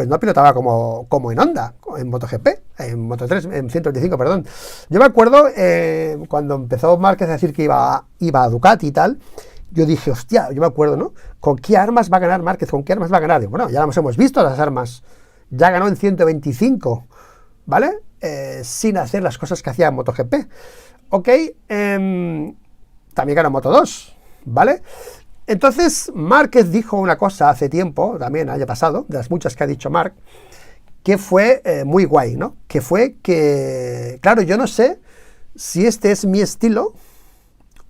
Speaker 1: no pilotaba como en Honda, en MotoGP, en Moto3, en 125, perdón. Yo me acuerdo cuando empezó Márquez a decir que iba a Ducati y tal, yo dije, hostia, yo me acuerdo, ¿no? ¿Con qué armas va a ganar Márquez? ¿Con qué armas va a ganar? Digo, bueno, ya las hemos visto, las armas. Ya ganó en 125, ¿vale? Sin hacer las cosas que hacía en MotoGP. Ok, también ganó Moto2, ¿vale? Entonces, Márquez dijo una cosa hace tiempo, también haya pasado, de las muchas que ha dicho Marc, que fue muy guay, ¿no? Que fue que, claro, yo no sé si este es mi estilo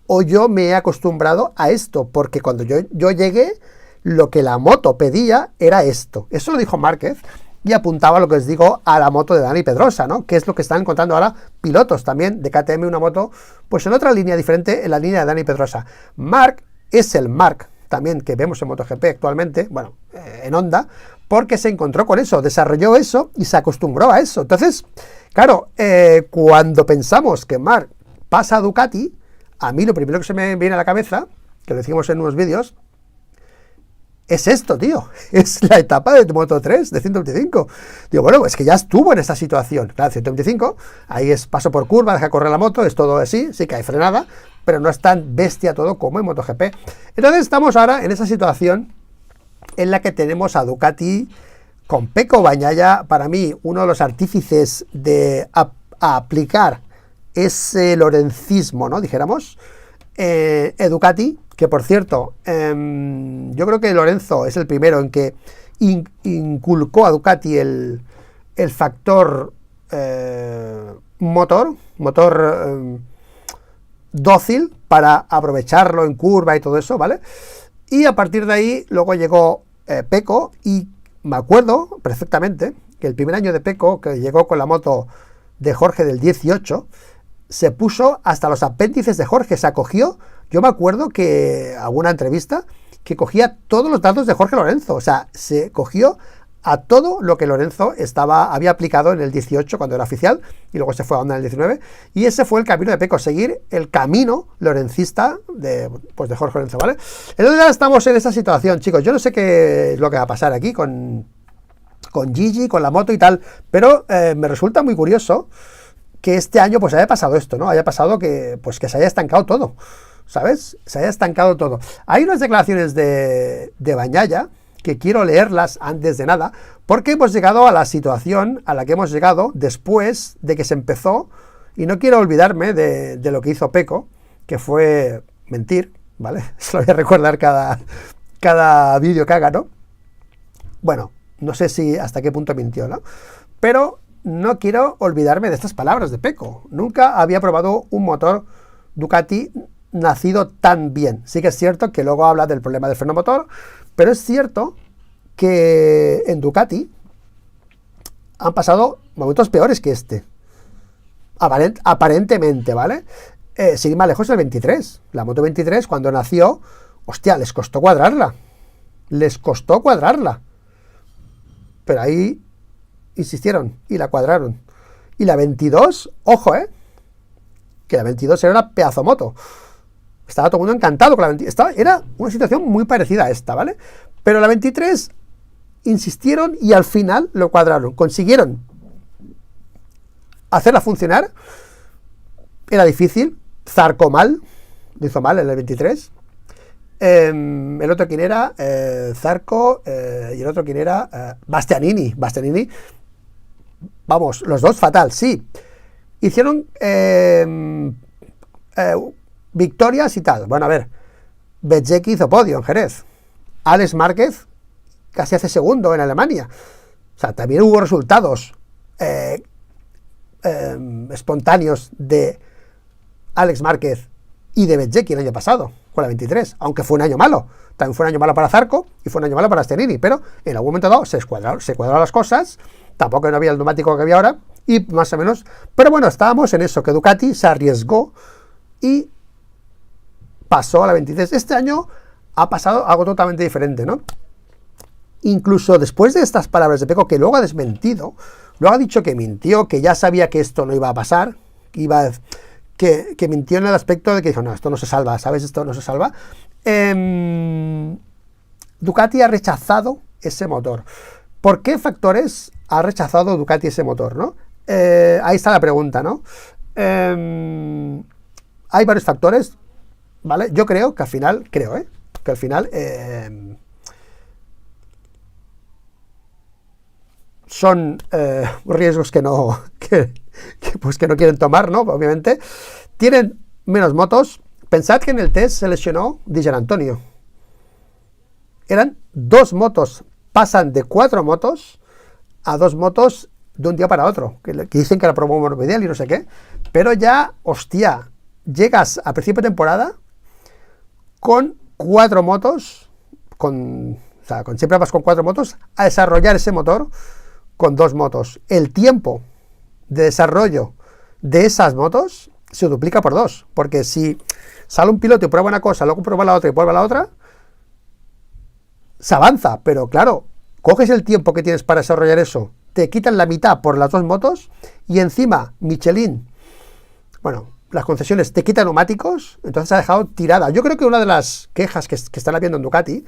Speaker 1: o yo me he acostumbrado a esto, porque cuando yo llegué, lo que la moto pedía era esto. Eso lo dijo Márquez y apuntaba, lo que os digo, a la moto de Dani Pedrosa, ¿no? Que es lo que están encontrando ahora pilotos también de KTM, una moto, pues en otra línea diferente, en la línea de Dani Pedrosa. Marc es el Marc también que vemos en MotoGP actualmente, bueno, en Honda, porque se encontró con eso, desarrolló eso y se acostumbró a eso. Entonces, claro, cuando pensamos que Marc pasa a Ducati, a mí lo primero que se me viene a la cabeza, que lo decimos en unos vídeos, es esto, tío, es la etapa de Moto3 de 125. Digo, bueno, es que ya estuvo en esta situación. Claro, 125, ahí es paso por curva, deja correr la moto, es todo así, sí que hay frenada, pero no es tan bestia todo como en MotoGP. Entonces estamos ahora en esa situación en la que tenemos a Ducati con Pecco Bagnaia, para mí uno de los artífices de aplicar ese lorencismo, ¿no?, dijéramos, Ducati, que por cierto, yo creo que Lorenzo es el primero en que inculcó a Ducati el factor motor dócil para aprovecharlo en curva y todo eso, ¿vale? Y a partir de ahí luego llegó Pecco, y me acuerdo perfectamente que el primer año de Pecco, que llegó con la moto de Jorge del 18, se puso hasta los apéndices de Jorge, se acogió. Yo me acuerdo que alguna entrevista que cogía todos los datos de Jorge Lorenzo, o sea, se cogió a todo lo que Lorenzo había aplicado en el 18 cuando era oficial y luego se fue a Honda en el 19, y ese fue el camino de Pecco, seguir el camino lorencista de Jorge Lorenzo, ¿vale? Entonces ya estamos en esa situación, chicos. Yo no sé qué es lo que va a pasar aquí con Gigi, con la moto y tal, pero me resulta muy curioso que este año pues haya pasado esto, ¿no? Haya pasado que se haya estancado todo, ¿sabes? Se haya estancado todo. Hay unas declaraciones de Bagnaia que quiero leerlas antes de nada, porque hemos llegado a la situación a la que hemos llegado después de que se empezó, y no quiero olvidarme de lo que hizo Pecco, que fue mentir, ¿vale? Se lo voy a recordar cada vídeo que haga, ¿no? Bueno, no sé si hasta qué punto mintió, ¿no? Pero no quiero olvidarme de estas palabras de Pecco. Nunca había probado un motor Ducati nacido tan bien. Sí que es cierto que luego habla del problema del freno motor, pero es cierto que en Ducati han pasado momentos peores que este. Aparentemente, ¿vale? Sin ir más lejos, el 23. La moto 23, cuando nació, hostia, les costó cuadrarla. Pero ahí insistieron y la cuadraron. Y la 22, ojo, que la 22 era una pedazo moto. Estaba todo el mundo encantado con la 23. Era una situación muy parecida a esta, ¿vale? Pero la 23 insistieron y al final lo cuadraron. Consiguieron hacerla funcionar. Era difícil. Zarco lo hizo mal en el 23. El otro, ¿quién era? Zarco. Y el otro, ¿quién era? Bastianini. Vamos, los dos fatal, sí. Hicieron victorias y tal. Bueno, a ver. Bezzecchi hizo podio en Jerez. Alex Márquez casi hace segundo en Alemania. O sea, también hubo resultados espontáneos de Alex Márquez y de Bezzecchi el año pasado, con la 23, aunque fue un año malo. También fue un año malo para Zarco y fue un año malo para Bastianini, pero en algún momento dado se cuadraron las cosas. Tampoco no había el neumático que había ahora, y más o menos. Pero bueno, estábamos en eso, que Ducati se arriesgó y pasó a la 23. Este año ha pasado algo totalmente diferente, ¿no? Incluso después de estas palabras de Pecco, que luego ha desmentido, luego ha dicho que mintió, que ya sabía que esto no iba a pasar, que mintió en el aspecto de que dijo, no, esto no se salva, ¿sabes? Esto no se salva. Ducati ha rechazado ese motor. ¿Por qué factores ha rechazado Ducati ese motor, no? Ahí está la pregunta, ¿no? Hay varios factores, ¿vale? Yo creo que al final, son riesgos que no quieren tomar, ¿no? Obviamente. Tienen menos motos. Pensad que en el test se lesionó Di Giannantonio. Eran 2 motos. Pasan de 4 motos a 2 motos de un día para otro. Que dicen que la probó monopidial y no sé qué. Pero ya, hostia, llegas a principio de temporada con 4 motos, siempre vas con 4 motos, a desarrollar ese motor con 2 motos. El tiempo de desarrollo de esas motos se duplica por 2, porque si sale un piloto y prueba una cosa, luego prueba la otra y prueba la otra, se avanza, pero claro, coges el tiempo que tienes para desarrollar eso, te quitan la mitad por las 2 motos, y encima Michelin, bueno, las concesiones te quitan neumáticos, entonces ha dejado tirada. Yo creo que una de las quejas que están habiendo en Ducati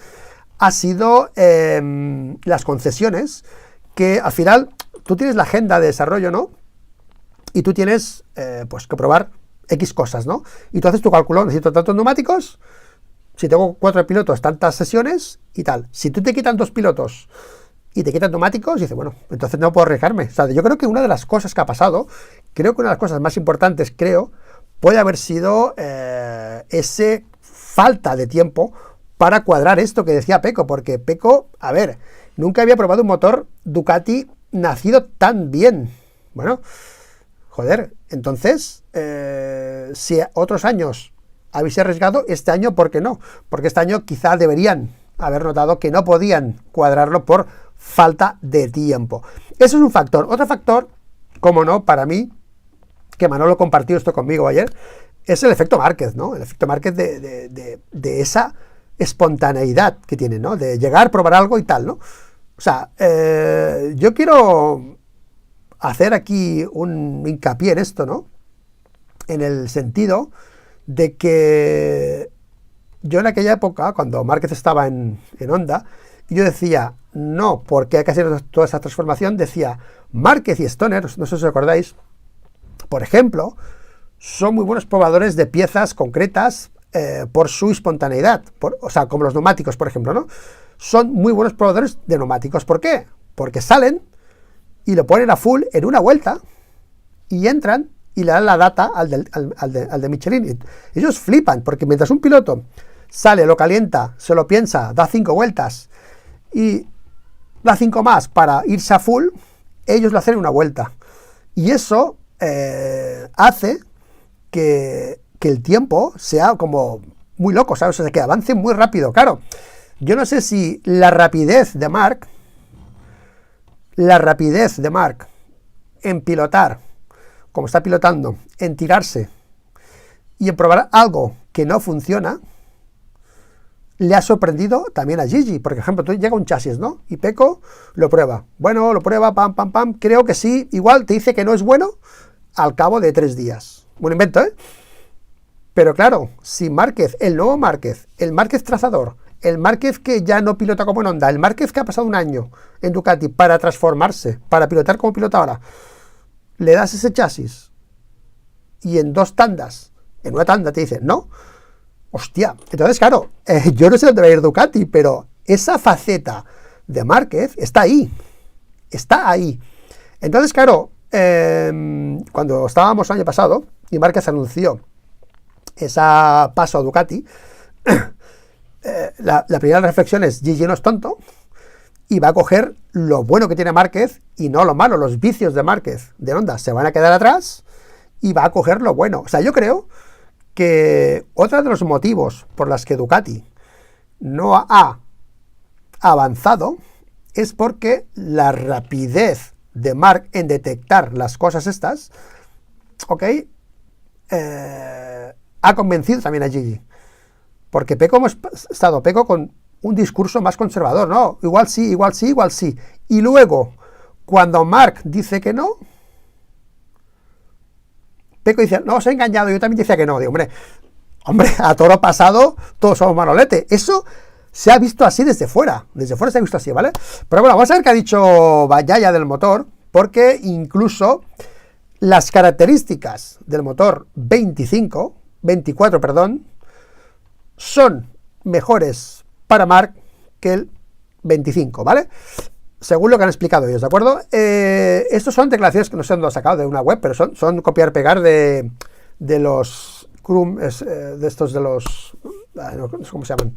Speaker 1: ha sido las concesiones, que al final tú tienes la agenda de desarrollo, ¿no? Y tú tienes que probar X cosas, ¿no? Y tú haces tu cálculo, necesito tantos neumáticos, si tengo 4 pilotos, tantas sesiones y tal. Si tú te quitan 2 pilotos y te quitan neumáticos, dices, bueno, entonces no puedo arriesgarme. O sea, yo creo que una de las cosas que ha pasado, creo que una de las cosas más importantes, puede haber sido ese falta de tiempo para cuadrar esto que decía Pecco, porque Pecco, a ver, nunca había probado un motor Ducati nacido tan bien. Bueno, joder, entonces, si otros años habéis arriesgado, este año, ¿por qué no? Porque este año quizá deberían haber notado que no podían cuadrarlo por falta de tiempo. Eso es un factor. Otro factor, como no, para mí, que Manolo compartió esto conmigo ayer, es el efecto Márquez, ¿no? El efecto Márquez de esa espontaneidad que tiene, ¿no? De llegar, probar algo y tal, ¿no? O sea, yo quiero hacer aquí un hincapié en esto, ¿no? En el sentido de que yo en aquella época, cuando Márquez estaba en Honda, yo decía, no, porque hay que hacer toda esa transformación, decía, Márquez y Stoner, no sé si os acordáis, por ejemplo, son muy buenos probadores de piezas concretas por su espontaneidad, o sea, como los neumáticos, por ejemplo, ¿no? Son muy buenos probadores de neumáticos. ¿Por qué? Porque salen y lo ponen a full en una vuelta y entran y le dan la data al de Michelin. Y ellos flipan, porque mientras un piloto sale, lo calienta, se lo piensa, da 5 vueltas y da 5 más para irse a full, ellos lo hacen en una vuelta. Y eso hace que el tiempo sea como muy loco, ¿sabes? O sea, que avance muy rápido. Claro, yo no sé si la rapidez de Marc en pilotar, como está pilotando, en tirarse y en probar algo que no funciona, le ha sorprendido también a Gigi. Por ejemplo, tú llega un chasis, ¿no? Y Pecco lo prueba. Bueno, lo prueba, pam, pam, pam. Creo que sí. Igual te dice que no es bueno al cabo de 3 días. Un invento, ¿eh? Pero claro, si Márquez, el nuevo Márquez, el Márquez trazador, el Márquez que ya no pilota como en Honda, el Márquez que ha pasado un año en Ducati para transformarse, para pilotar como pilota ahora, le das ese chasis y en 2 tandas, en una tanda te dice, no, hostia. Entonces, claro, yo no sé dónde va a ir Ducati, pero esa faceta de Márquez está ahí. Está ahí. Entonces, claro, cuando estábamos el año pasado y Márquez anunció esa paso a Ducati, la primera reflexión es, Gigi no es tonto y va a coger lo bueno que tiene Márquez y no lo malo. Los vicios de Márquez de Honda se van a quedar atrás y va a coger lo bueno. O sea, yo creo que otro de los motivos por los que Ducati no ha avanzado es porque la rapidez de Marc en detectar las cosas estas, ¿ok? Ha convencido también a Gigi. Porque Pecco hemos estado con un discurso más conservador, ¿no? Igual sí, igual sí, igual sí. Y luego, cuando Marc dice que no, Pecco dice, no, os he engañado, yo también decía que no. Digo, hombre, a toro pasado, todos somos manolete. Eso se ha visto así desde fuera se ha visto así, ¿vale? Pero bueno, vamos a ver qué ha dicho Bagnaia del motor, porque incluso las características del motor 24, son mejores para Marc que el 25, ¿vale? Según lo que han explicado ellos, ¿de acuerdo? Estos son declaraciones que no sé dónde lo han sacado de una web, pero son copiar-pegar de los de estos de los, no sé cómo se llaman,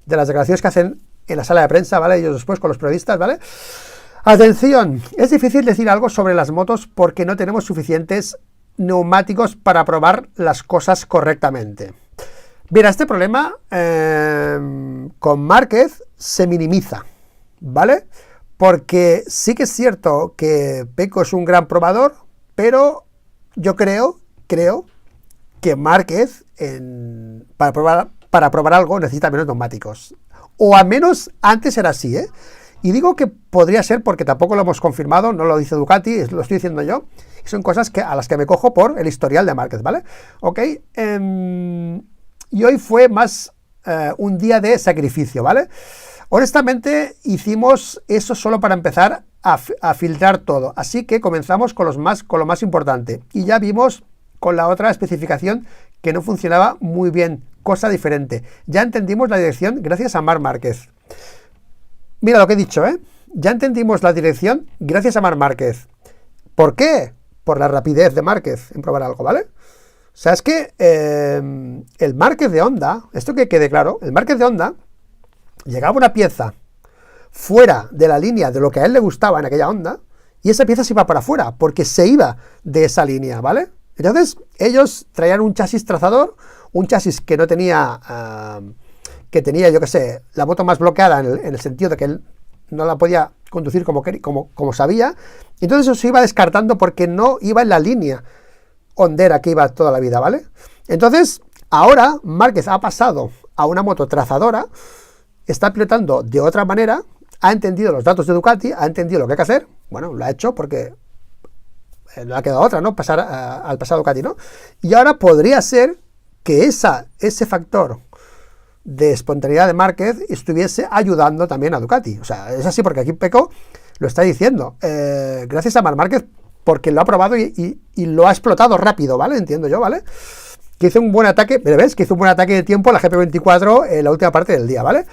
Speaker 1: de las declaraciones que hacen en la sala de prensa, ¿vale? Ellos después con los periodistas, ¿vale? Atención, es difícil decir algo sobre las motos porque no tenemos suficientes neumáticos para probar las cosas correctamente. Mira, este problema con Márquez se minimiza, ¿vale? Porque sí que es cierto que Pecco es un gran probador, pero yo creo que Márquez para probar algo necesita menos neumáticos. O al menos antes era así, ¿eh? Y digo que podría ser porque tampoco lo hemos confirmado, no lo dice Ducati, lo estoy diciendo yo. Y son cosas a las que me cojo por el historial de Márquez, ¿vale? Ok. Y hoy fue más un día de sacrificio, ¿vale? Honestamente, hicimos eso solo para empezar a filtrar todo. Así que comenzamos con lo más importante. Y ya vimos con la otra especificación que no funcionaba muy bien. Cosa diferente. Ya entendimos la dirección gracias a Marc Márquez. Mira lo que he dicho, ¿eh? Ya entendimos la dirección gracias a Marc Márquez. ¿Por qué? Por la rapidez de Márquez en probar algo, ¿vale? O sea, es que el Márquez de Honda, esto que quede claro, el Márquez de Honda llegaba una pieza fuera de la línea de lo que a él le gustaba en aquella Honda y esa pieza se iba para afuera porque se iba de esa línea, ¿vale? Entonces, ellos traían un chasis trazador, un chasis que no tenía, que tenía, yo qué sé, la moto más bloqueada en el sentido de que él no la podía conducir como sabía, entonces eso se iba descartando porque no iba en la línea hondera que iba toda la vida, ¿vale? Entonces, ahora Márquez ha pasado a una moto trazadora, está pilotando de otra manera, ha entendido los datos de Ducati, ha entendido lo que hay que hacer, bueno, lo ha hecho porque no ha quedado otra, ¿no? Pasar al pasado Ducati, ¿no? Y ahora podría ser que ese factor de espontaneidad de Márquez estuviese ayudando también a Ducati. O sea, es así porque aquí Pecco lo está diciendo. Gracias a Marc Márquez porque lo ha probado y lo ha explotado rápido, ¿vale? Entiendo yo, ¿vale? Que hizo un buen ataque, ¿ves? Que hizo un buen ataque de tiempo a la GP24 en la última parte del día, ¿vale?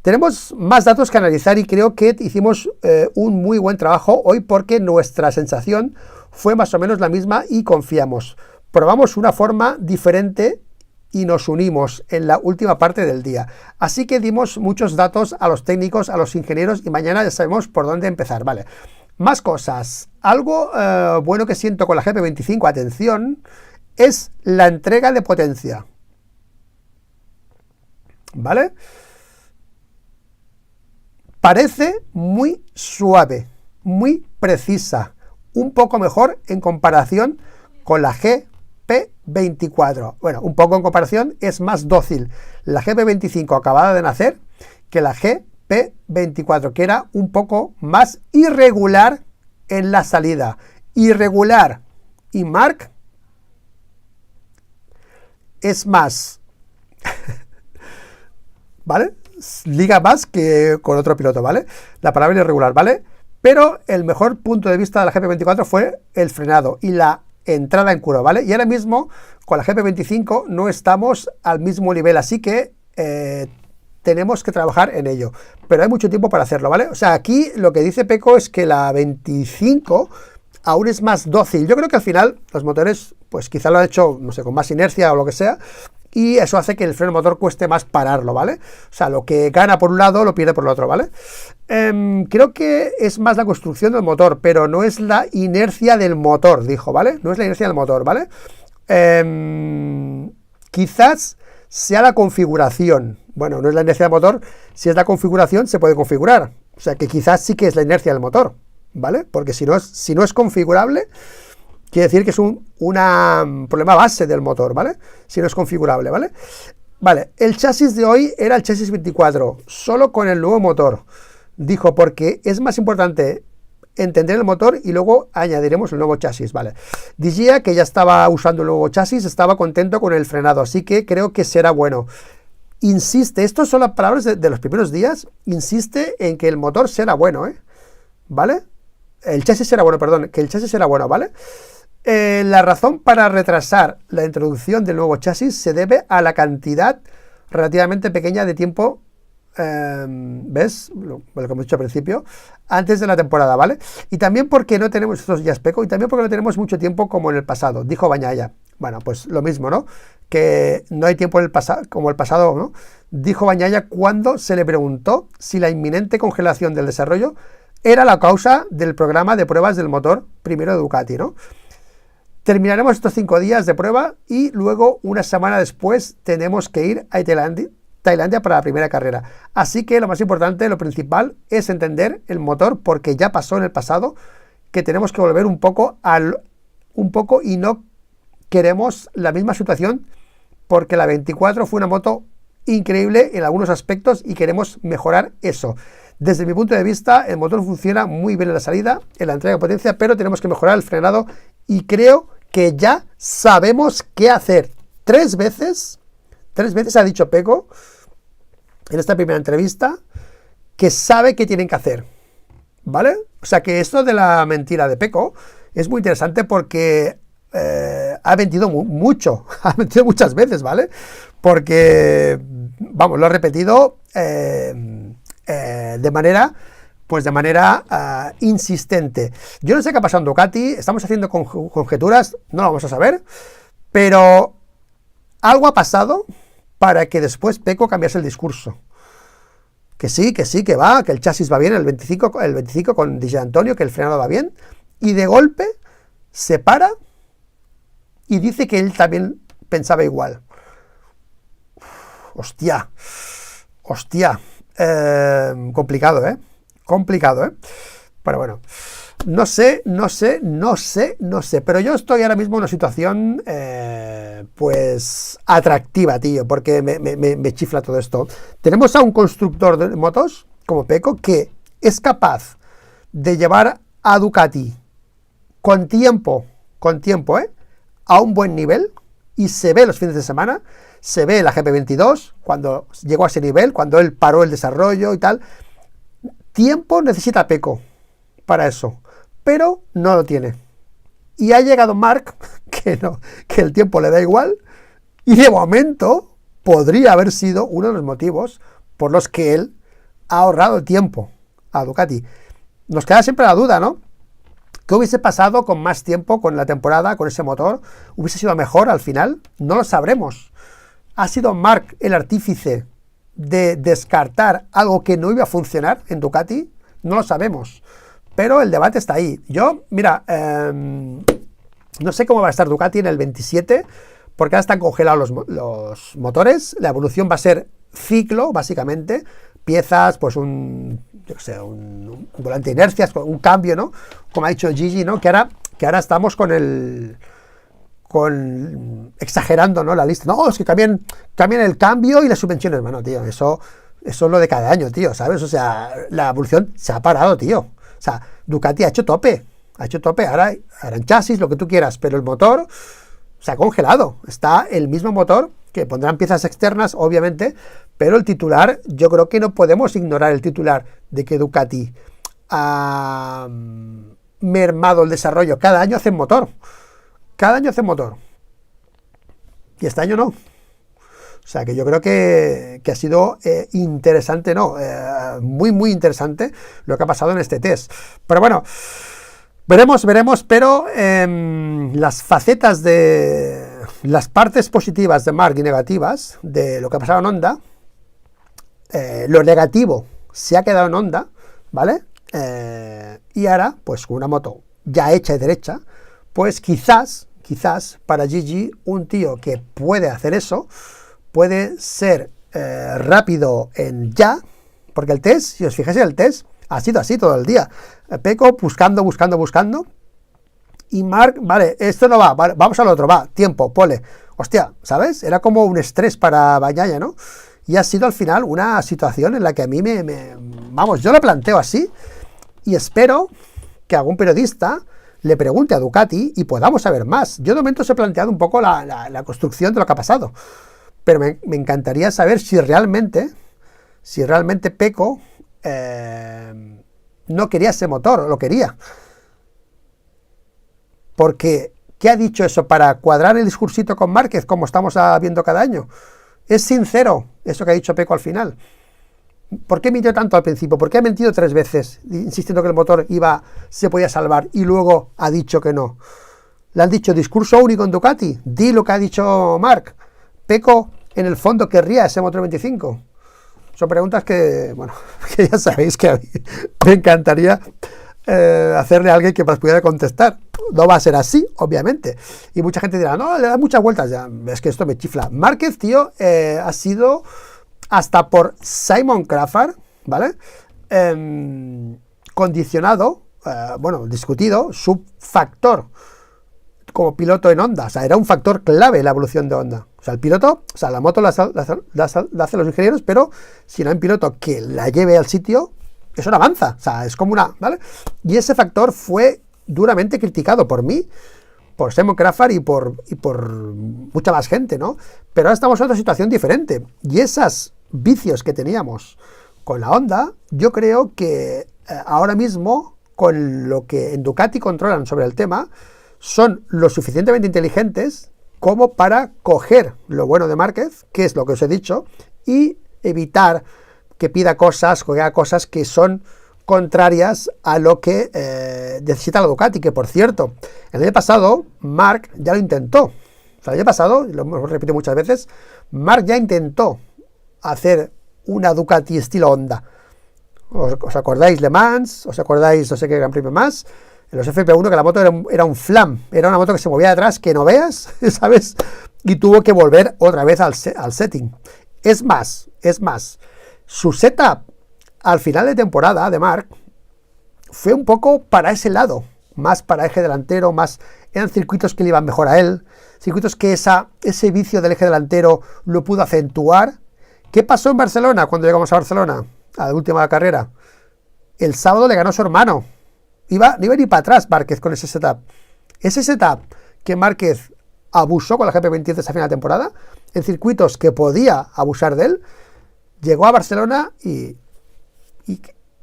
Speaker 1: Tenemos más datos que analizar y creo que hicimos un muy buen trabajo hoy porque nuestra sensación fue más o menos la misma y confiamos. Probamos una forma diferente y nos unimos en la última parte del día. Así que dimos muchos datos a los técnicos, a los ingenieros y mañana ya sabemos por dónde empezar, ¿vale? Más cosas. Algo bueno que siento con la GP25, atención, es la entrega de potencia. ¿Vale? Parece muy suave, muy precisa, un poco mejor en comparación con la GP24. Bueno, un poco en comparación es más dócil la GP25 acabada de nacer que la GP24, que era un poco más irregular en la salida. Irregular. Y Marc es más, ¿vale? Liga más que con otro piloto, ¿vale? La palabra irregular, ¿vale? Pero el mejor punto de vista de la GP24 fue el frenado y la entrada en curva, ¿vale? Y ahora mismo con la GP25 no estamos al mismo nivel, así que tenemos que trabajar en ello. Pero hay mucho tiempo para hacerlo, ¿vale? O sea, aquí lo que dice Pecco es que la 25 aún es más dócil. Yo creo que al final los motores, pues quizá lo han hecho, no sé, con más inercia o lo que sea, y eso hace que el freno motor cueste más pararlo, ¿vale? O sea, lo que gana por un lado lo pierde por el otro, ¿vale? Creo que es más la construcción del motor, pero no es la inercia del motor, dijo, ¿vale? No es la inercia del motor, ¿vale? Quizás sea la configuración. Bueno, no es la inercia del motor, si es la configuración se puede configurar. O sea, que quizás sí que es la inercia del motor, ¿vale? Porque si no es configurable, quiere decir que es un problema base del motor, ¿vale? Si no es configurable, ¿vale? Vale, el chasis de hoy era el chasis 24, solo con el nuevo motor. Dijo, porque es más importante entender el motor y luego añadiremos el nuevo chasis, ¿vale? Decía que ya estaba usando el nuevo chasis, estaba contento con el frenado, así que creo que será bueno. Insiste, estas son las palabras de los primeros días, insiste en que el motor será bueno, ¿vale? El chasis será bueno, perdón, que el chasis será bueno, ¿vale? La razón para retrasar la introducción del nuevo chasis se debe a la cantidad relativamente pequeña de tiempo, ¿ves? Lo que hemos dicho al principio, antes de la temporada, ¿vale? Y también porque no tenemos, estos ya es Pecco, y también porque no tenemos mucho tiempo como en el pasado, dijo Bagnaia. Bueno, pues lo mismo, ¿no? Que no hay tiempo en el pasado, como el pasado, ¿no? Dijo Bagnaia cuando se le preguntó si la inminente congelación del desarrollo era la causa del programa de pruebas del motor primero de Ducati, ¿no? Terminaremos estos 5 días de prueba y luego una semana después tenemos que ir a Tailandia para la primera carrera. Así que lo más importante, lo principal es entender el motor porque ya pasó en el pasado que tenemos que volver un poco y no queremos la misma situación porque la 24 fue una moto increíble en algunos aspectos y queremos mejorar eso. Desde mi punto de vista, el motor funciona muy bien en la salida, en la entrega de potencia, pero tenemos que mejorar el frenado y creo que ya sabemos qué hacer. Tres veces ha dicho Pecco en esta primera entrevista que sabe qué tienen que hacer, ¿vale? O sea que esto de la mentira de Pecco es muy interesante porque ha mentido mucho, ha mentido muchas veces, ¿vale? Porque, vamos, lo ha repetido de manera insistente. Yo no sé qué ha pasado en Ducati, estamos haciendo conjeturas, no lo vamos a saber, pero algo ha pasado para que después Pecco cambiase el discurso. Que sí, que va, que el chasis va bien, el 25 con Di Giannantonio, que el frenado va bien, y de golpe se para y dice que él también pensaba igual. Hostia. Complicado, complicado, pero bueno, no sé, pero yo estoy ahora mismo en una situación pues atractiva, tío, porque me chifla todo esto. Tenemos a un constructor de motos como Pecco que es capaz de llevar a Ducati con tiempo, a un buen nivel, y se ve los fines de semana, se ve la GP22, cuando llegó a ese nivel, cuando él paró el desarrollo y tal. Tiempo necesita Pecco para eso, pero no lo tiene. Y ha llegado Marc, que no, que el tiempo le da igual, y de momento podría haber sido uno de los motivos por los que él ha ahorrado el tiempo a Ducati. Nos queda siempre la duda, ¿no? ¿Qué hubiese pasado con más tiempo con la temporada, con ese motor? ¿Hubiese sido mejor al final? No lo sabremos. ¿Ha sido Marc el artífice de descartar algo que no iba a funcionar en Ducati? No lo sabemos. Pero el debate está ahí. Yo, mira, no sé cómo va a estar Ducati en el 27, porque ahora están congelados los motores. La evolución va a ser ciclo, básicamente. Piezas, pues un volante de inercias, un cambio, ¿no? Como ha dicho Gigi, ¿no? Que ahora estamos exagerando, ¿no? La lista. No, es que cambian el cambio y las subvenciones. Bueno, tío, eso es lo de cada año, tío, ¿sabes? O sea, la evolución se ha parado, tío. O sea, Ducati ha hecho tope. Ahora en chasis, lo que tú quieras, pero el motor se ha congelado. Está el mismo motor, que pondrán piezas externas, obviamente, pero el titular, yo creo que no podemos ignorar el titular de que Ducati ha mermado el desarrollo. Cada año hacen motor. Y este año no. O sea, que yo creo que ha sido interesante, ¿no? Muy, muy interesante lo que ha pasado en este test. Pero bueno, veremos, pero las facetas de las partes positivas de Marc y negativas de lo que ha pasado en Honda, lo negativo se ha quedado en Honda, ¿vale? Y ahora, pues con una moto ya hecha y derecha, pues quizás para Gigi, un tío que puede hacer eso, puede ser rápido en ya, porque el test, si os fijáis en el test, ha sido así todo el día. Pecco buscando, y Marc, vale, esto no va, vale, vamos al otro, va, tiempo, pole. Hostia, ¿sabes? Era como un estrés para Bagnaia, ¿no? Y ha sido al final una situación en la que a mí vamos, yo lo planteo así, y espero que algún periodista le pregunte a Ducati y podamos saber más. Yo de momento os he planteado un poco la construcción de lo que ha pasado, pero me encantaría saber si realmente Pecco no quería ese motor, o lo quería. Porque, ¿qué ha dicho eso? Para cuadrar el discursito con Márquez, como estamos viendo cada año. Es sincero eso que ha dicho Pecco al final. ¿Por qué mintió tanto al principio? ¿Por qué ha mentido 3 veces, insistiendo que el motor se podía salvar, y luego ha dicho que no? Le han dicho discurso único en Ducati. Di lo que ha dicho Marc. Pecco, en el fondo, querría ese motor 25. Son preguntas que, bueno, que ya sabéis que a mí me encantaría hacerle a alguien que más pudiera contestar. No va a ser así, obviamente. Y mucha gente dirá, no, le da muchas vueltas. Ya, es que esto me chifla. Márquez, tío, ha sido hasta por Simon Crawford, ¿vale? Condicionado, discutido, su factor como piloto en Honda. O sea, era un factor clave la evolución de Honda. O sea, el piloto, o sea, la moto la hacen los ingenieros, pero si no hay un piloto que la lleve al sitio, eso no avanza. O sea, es como ¿vale? Y ese factor fue duramente criticado por mí, por Simon Crawford y por mucha más gente, ¿no? Pero ahora estamos en otra situación diferente. Y esos vicios que teníamos con la Honda, yo creo que ahora mismo, con lo que en Ducati controlan sobre el tema, son lo suficientemente inteligentes como para coger lo bueno de Márquez, que es lo que os he dicho, y evitar que pida cosas que son contrarias a lo que necesita la Ducati, que por cierto, el año pasado Marc ya lo intentó. O sea, el año pasado, lo hemos repetido muchas veces, Marc ya intentó hacer una Ducati estilo Honda. ¿Os acordáis Le Mans? ¿Os acordáis no sé qué Gran Premio más? En los FP1, que la moto era un flam, era una moto que se movía atrás, que no veas, ¿sabes? Y tuvo que volver otra vez al setting. Es más, su setup al final de temporada de Marc fue un poco para ese lado, más para eje delantero, eran circuitos que le iban mejor a él, circuitos que ese vicio del eje delantero lo pudo acentuar. ¿Qué pasó en Barcelona cuando llegamos a Barcelona, a la última carrera? el sábado le ganó su hermano. No iba ni para atrás Márquez con ese setup. Ese setup que Márquez abusó con la GP23 a final de temporada, en circuitos que podía abusar de él, llegó a Barcelona y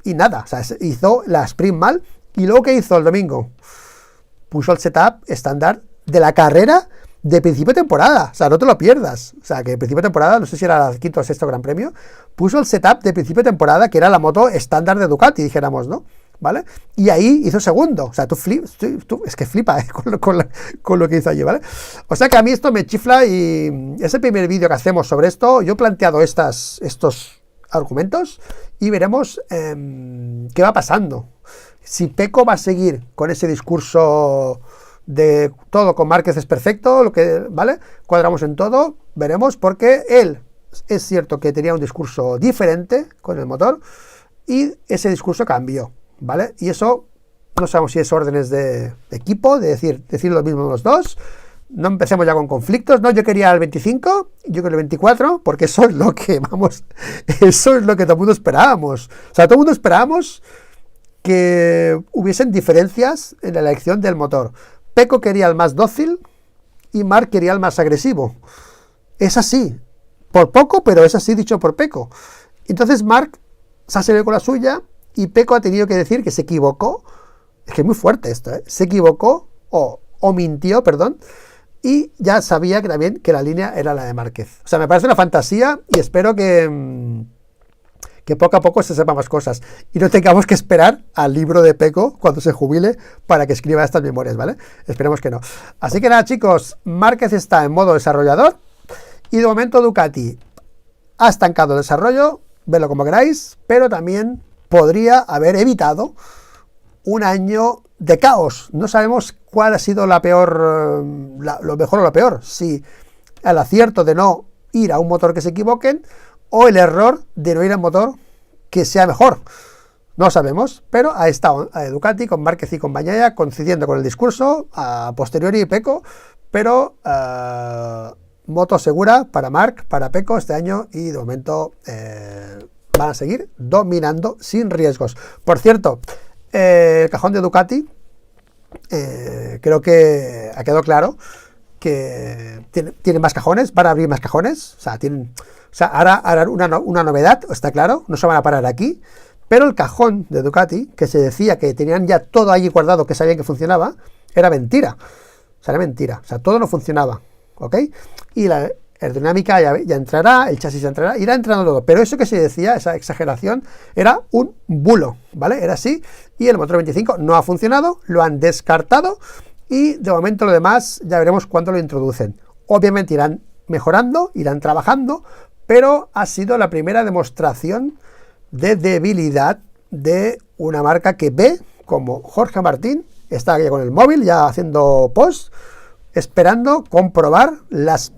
Speaker 1: nada. O sea, hizo la sprint mal. Y luego, ¿qué hizo el domingo? Puso el setup estándar de la carrera de principio de temporada. O sea, no te lo pierdas. O sea, que principio de temporada, no sé si era el quinto o sexto Gran Premio, puso el setup de principio de temporada, que era la moto estándar de Ducati, dijéramos, ¿no? ¿Vale? Y ahí hizo segundo. O sea, tú es que flipa con lo que hizo allí, ¿vale? O sea que a mí esto me chifla y es el primer vídeo que hacemos sobre esto. Yo he planteado estos argumentos y veremos qué va pasando. Si Pecco va a seguir con ese discurso de todo con Márquez es perfecto, ¿vale? Cuadramos en todo, veremos, porque él es cierto que tenía un discurso diferente con el motor y ese discurso cambió, ¿vale? Y eso no sabemos si es órdenes de equipo, de decir lo mismo los dos. No empecemos ya con conflictos, no, yo quería el 25, yo quiero el 24, porque eso es lo que, eso es lo que todo el mundo esperábamos. O sea, todo el mundo esperábamos que hubiesen diferencias en la elección del motor. Pecco quería el más dócil y Marc quería el más agresivo. Es así, por poco, pero es así dicho por Pecco. Entonces Marc se ha salido con la suya y Pecco ha tenido que decir que se equivocó. Es que es muy fuerte esto, ¿eh? Se equivocó o mintió, perdón, y ya sabía que también que la línea era la de Márquez. O sea, me parece una fantasía y espero que poco a poco se sepa más cosas y no tengamos que esperar al libro de Pecco cuando se jubile para que escriba estas memorias, ¿vale? Esperemos que no. Así que nada, chicos, Márquez está en modo desarrollador y de momento Ducati ha estancado el desarrollo, vedlo como queráis, pero también podría haber evitado un año de caos. No sabemos cuál ha sido lo mejor o lo peor, si el acierto de no ir a un motor que se equivoquen o el error de no ir a un motor que sea mejor. No sabemos, pero ha estado Ducati con Márquez y con Bagnaia coincidiendo con el discurso a posteriori Pecco, pero moto segura para Marc, para Pecco este año y de momento van a seguir dominando sin riesgos. Por cierto, el cajón de Ducati creo que ha quedado claro que tiene más cajones, van a abrir más cajones, o sea, ahora harán una novedad, está claro, no se van a parar aquí, pero el cajón de Ducati, que se decía que tenían ya todo allí guardado, que sabían que funcionaba, era mentira. O sea, era mentira. O sea, todo no funcionaba, ¿ok? Y la aerodinámica ya entrará, el chasis ya entrará, irá entrando todo. Pero eso que se decía, esa exageración, era un bulo, ¿vale? Era así, y el motor 25 no ha funcionado, lo han descartado, y de momento lo demás ya veremos cuándo lo introducen. Obviamente irán mejorando, irán trabajando, pero ha sido la primera demostración de debilidad de una marca que ve como Jorge Martín está ya con el móvil, ya haciendo post, esperando comprobar las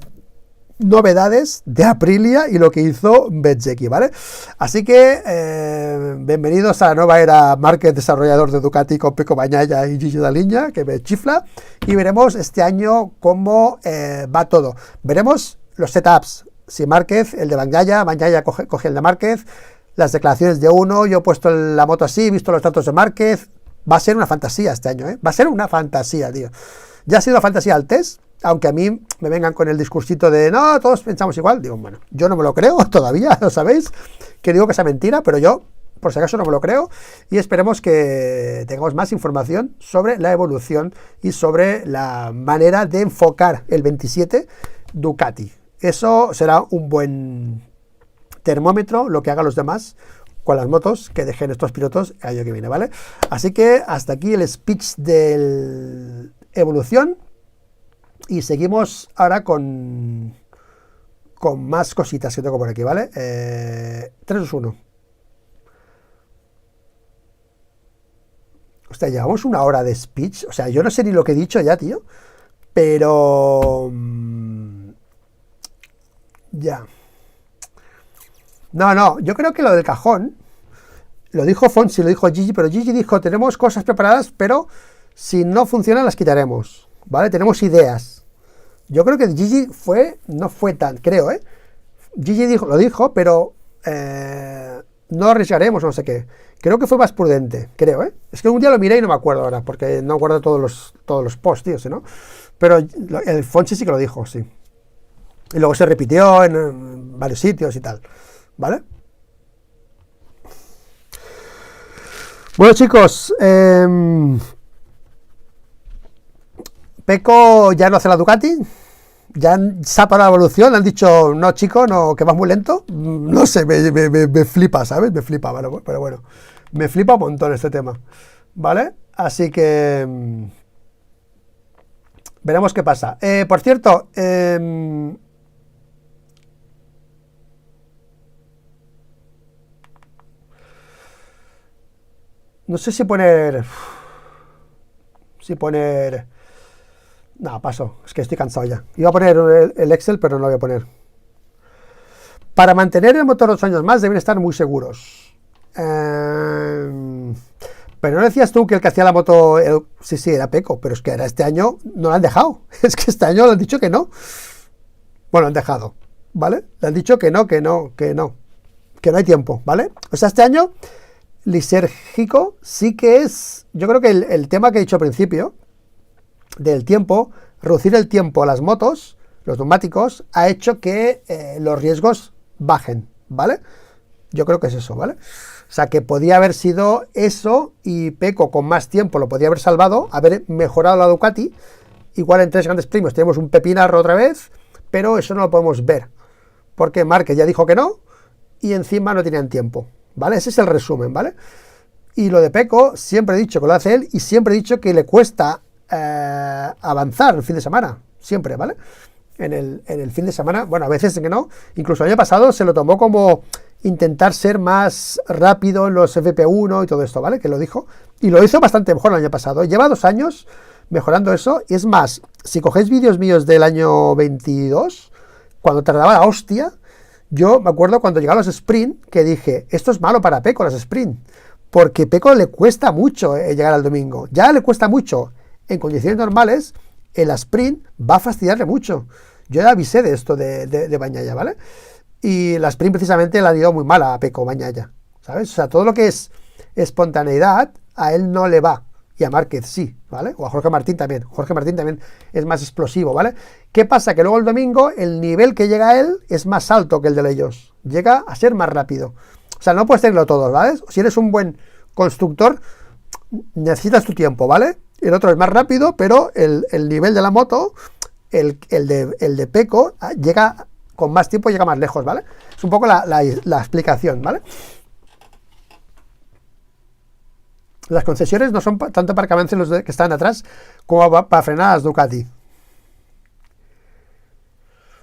Speaker 1: novedades de Aprilia y lo que hizo Bezzecchi, ¿vale? Así que bienvenidos a la nueva era Márquez desarrollador de Ducati con Pecco Bagnaia y Gigi Dall'Igna, que me chifla, y veremos este año cómo va todo. Veremos los setups, si Márquez, el de Bagnaia coge el de Márquez, las declaraciones de uno, yo he puesto la moto así, he visto los datos de Márquez. Va a ser una fantasía este año, ¿eh? Va a ser una fantasía, tío. Ya ha sido fantasía al test, aunque a mí me vengan con el discursito de no, todos pensamos igual. Digo, bueno, yo no me lo creo todavía, lo sabéis, que digo que sea mentira, pero yo, por si acaso, no me lo creo, y esperemos que tengamos más información sobre la evolución y sobre la manera de enfocar el 27 Ducati. Eso será un buen termómetro, lo que hagan los demás con las motos que dejen estos pilotos el año que viene, ¿vale? Así que hasta aquí el speech de evolución y seguimos ahora con más cositas que tengo por aquí, ¿vale? 3, 2, 1. Hostia, llevamos una hora de speech, o sea, yo no sé ni lo que he dicho ya, tío, pero ya. No, yo creo que lo del cajón lo dijo Fonsi, lo dijo Gigi, pero Gigi dijo, tenemos cosas preparadas, pero si no funcionan las quitaremos, ¿vale? Tenemos ideas. Yo creo que Gigi no fue tan, creo, Gigi lo dijo, pero no arriesgaremos, no sé qué. Creo que fue más prudente, creo, ¿eh? Es que un día lo miré y no me acuerdo ahora, porque no guardo todos los posts, tío, ¿sí, no? Pero el Fonsi sí que lo dijo, sí. Y luego se repitió en varios sitios y tal, ¿vale? Bueno, chicos, Pecco ya no hace la Ducati, ya se ha parado la evolución, han dicho, no, chico, no, que vas muy lento. No sé, me flipa, ¿sabes? Me flipa, bueno, pero bueno, me flipa un montón este tema, ¿vale? Así que veremos qué pasa. Por cierto, no sé si poner... No, paso, es que estoy cansado ya. Iba a poner el Excel, pero no lo voy a poner. Para mantener el motor 2 años más deben estar muy seguros. Pero no decías tú que el que hacía la moto... Sí, era Pecco, pero es que era este año no lo han dejado. Es que este año le han dicho que no. Bueno, lo han dejado, ¿vale? Le han dicho que no. Que no hay tiempo, ¿vale? O sea, este año... lisérgico sí que es, yo creo que el tema que he dicho al principio, del tiempo, reducir el tiempo a las motos, los neumáticos, ha hecho que los riesgos bajen, ¿vale? Yo creo que es eso, ¿vale? O sea, que podía haber sido eso y Pecco con más tiempo lo podía haber salvado, haber mejorado la Ducati, igual en 3 grandes premios tenemos un pepinarro otra vez, pero eso no lo podemos ver, porque Márquez ya dijo que no, y encima no tenían tiempo, ¿vale? Ese es el resumen, ¿vale? Y lo de Pecco, siempre he dicho que lo hace él y siempre he dicho que le cuesta avanzar el fin de semana, siempre, ¿vale? En el fin de semana, bueno, a veces que no, incluso el año pasado se lo tomó como intentar ser más rápido en los FP1 y todo esto, ¿vale? Que lo dijo, y lo hizo bastante mejor el año pasado, lleva 2 años mejorando eso, y es más, si cogéis vídeos míos del año 22, cuando tardaba la hostia, yo me acuerdo cuando llegaron los sprint, que dije, esto es malo para Pecco, los sprint, porque Pecco le cuesta mucho llegar al domingo, ya le cuesta mucho, en condiciones normales, el sprint va a fastidiarle mucho. Yo ya avisé de esto de Bagnaia, ¿vale? Y la sprint precisamente le ha ido muy mal a Pecco Bagnaia, ¿sabes? O sea, todo lo que es espontaneidad, a él no le va, y a Márquez sí, ¿vale? O a Jorge Martín también. Jorge Martín también es más explosivo, ¿vale? ¿Qué pasa? Que luego el domingo el nivel que llega a él es más alto que el de ellos. Llega a ser más rápido. O sea, no puedes tenerlo todo, ¿vale? Si eres un buen constructor, necesitas tu tiempo, ¿vale? El otro es más rápido, pero el nivel de la moto, el de Pecco, llega con más tiempo, llega más lejos, ¿vale? Es un poco la explicación, ¿vale? Las concesiones no son tanto para que avancen los que están atrás como para frenar a las Ducati.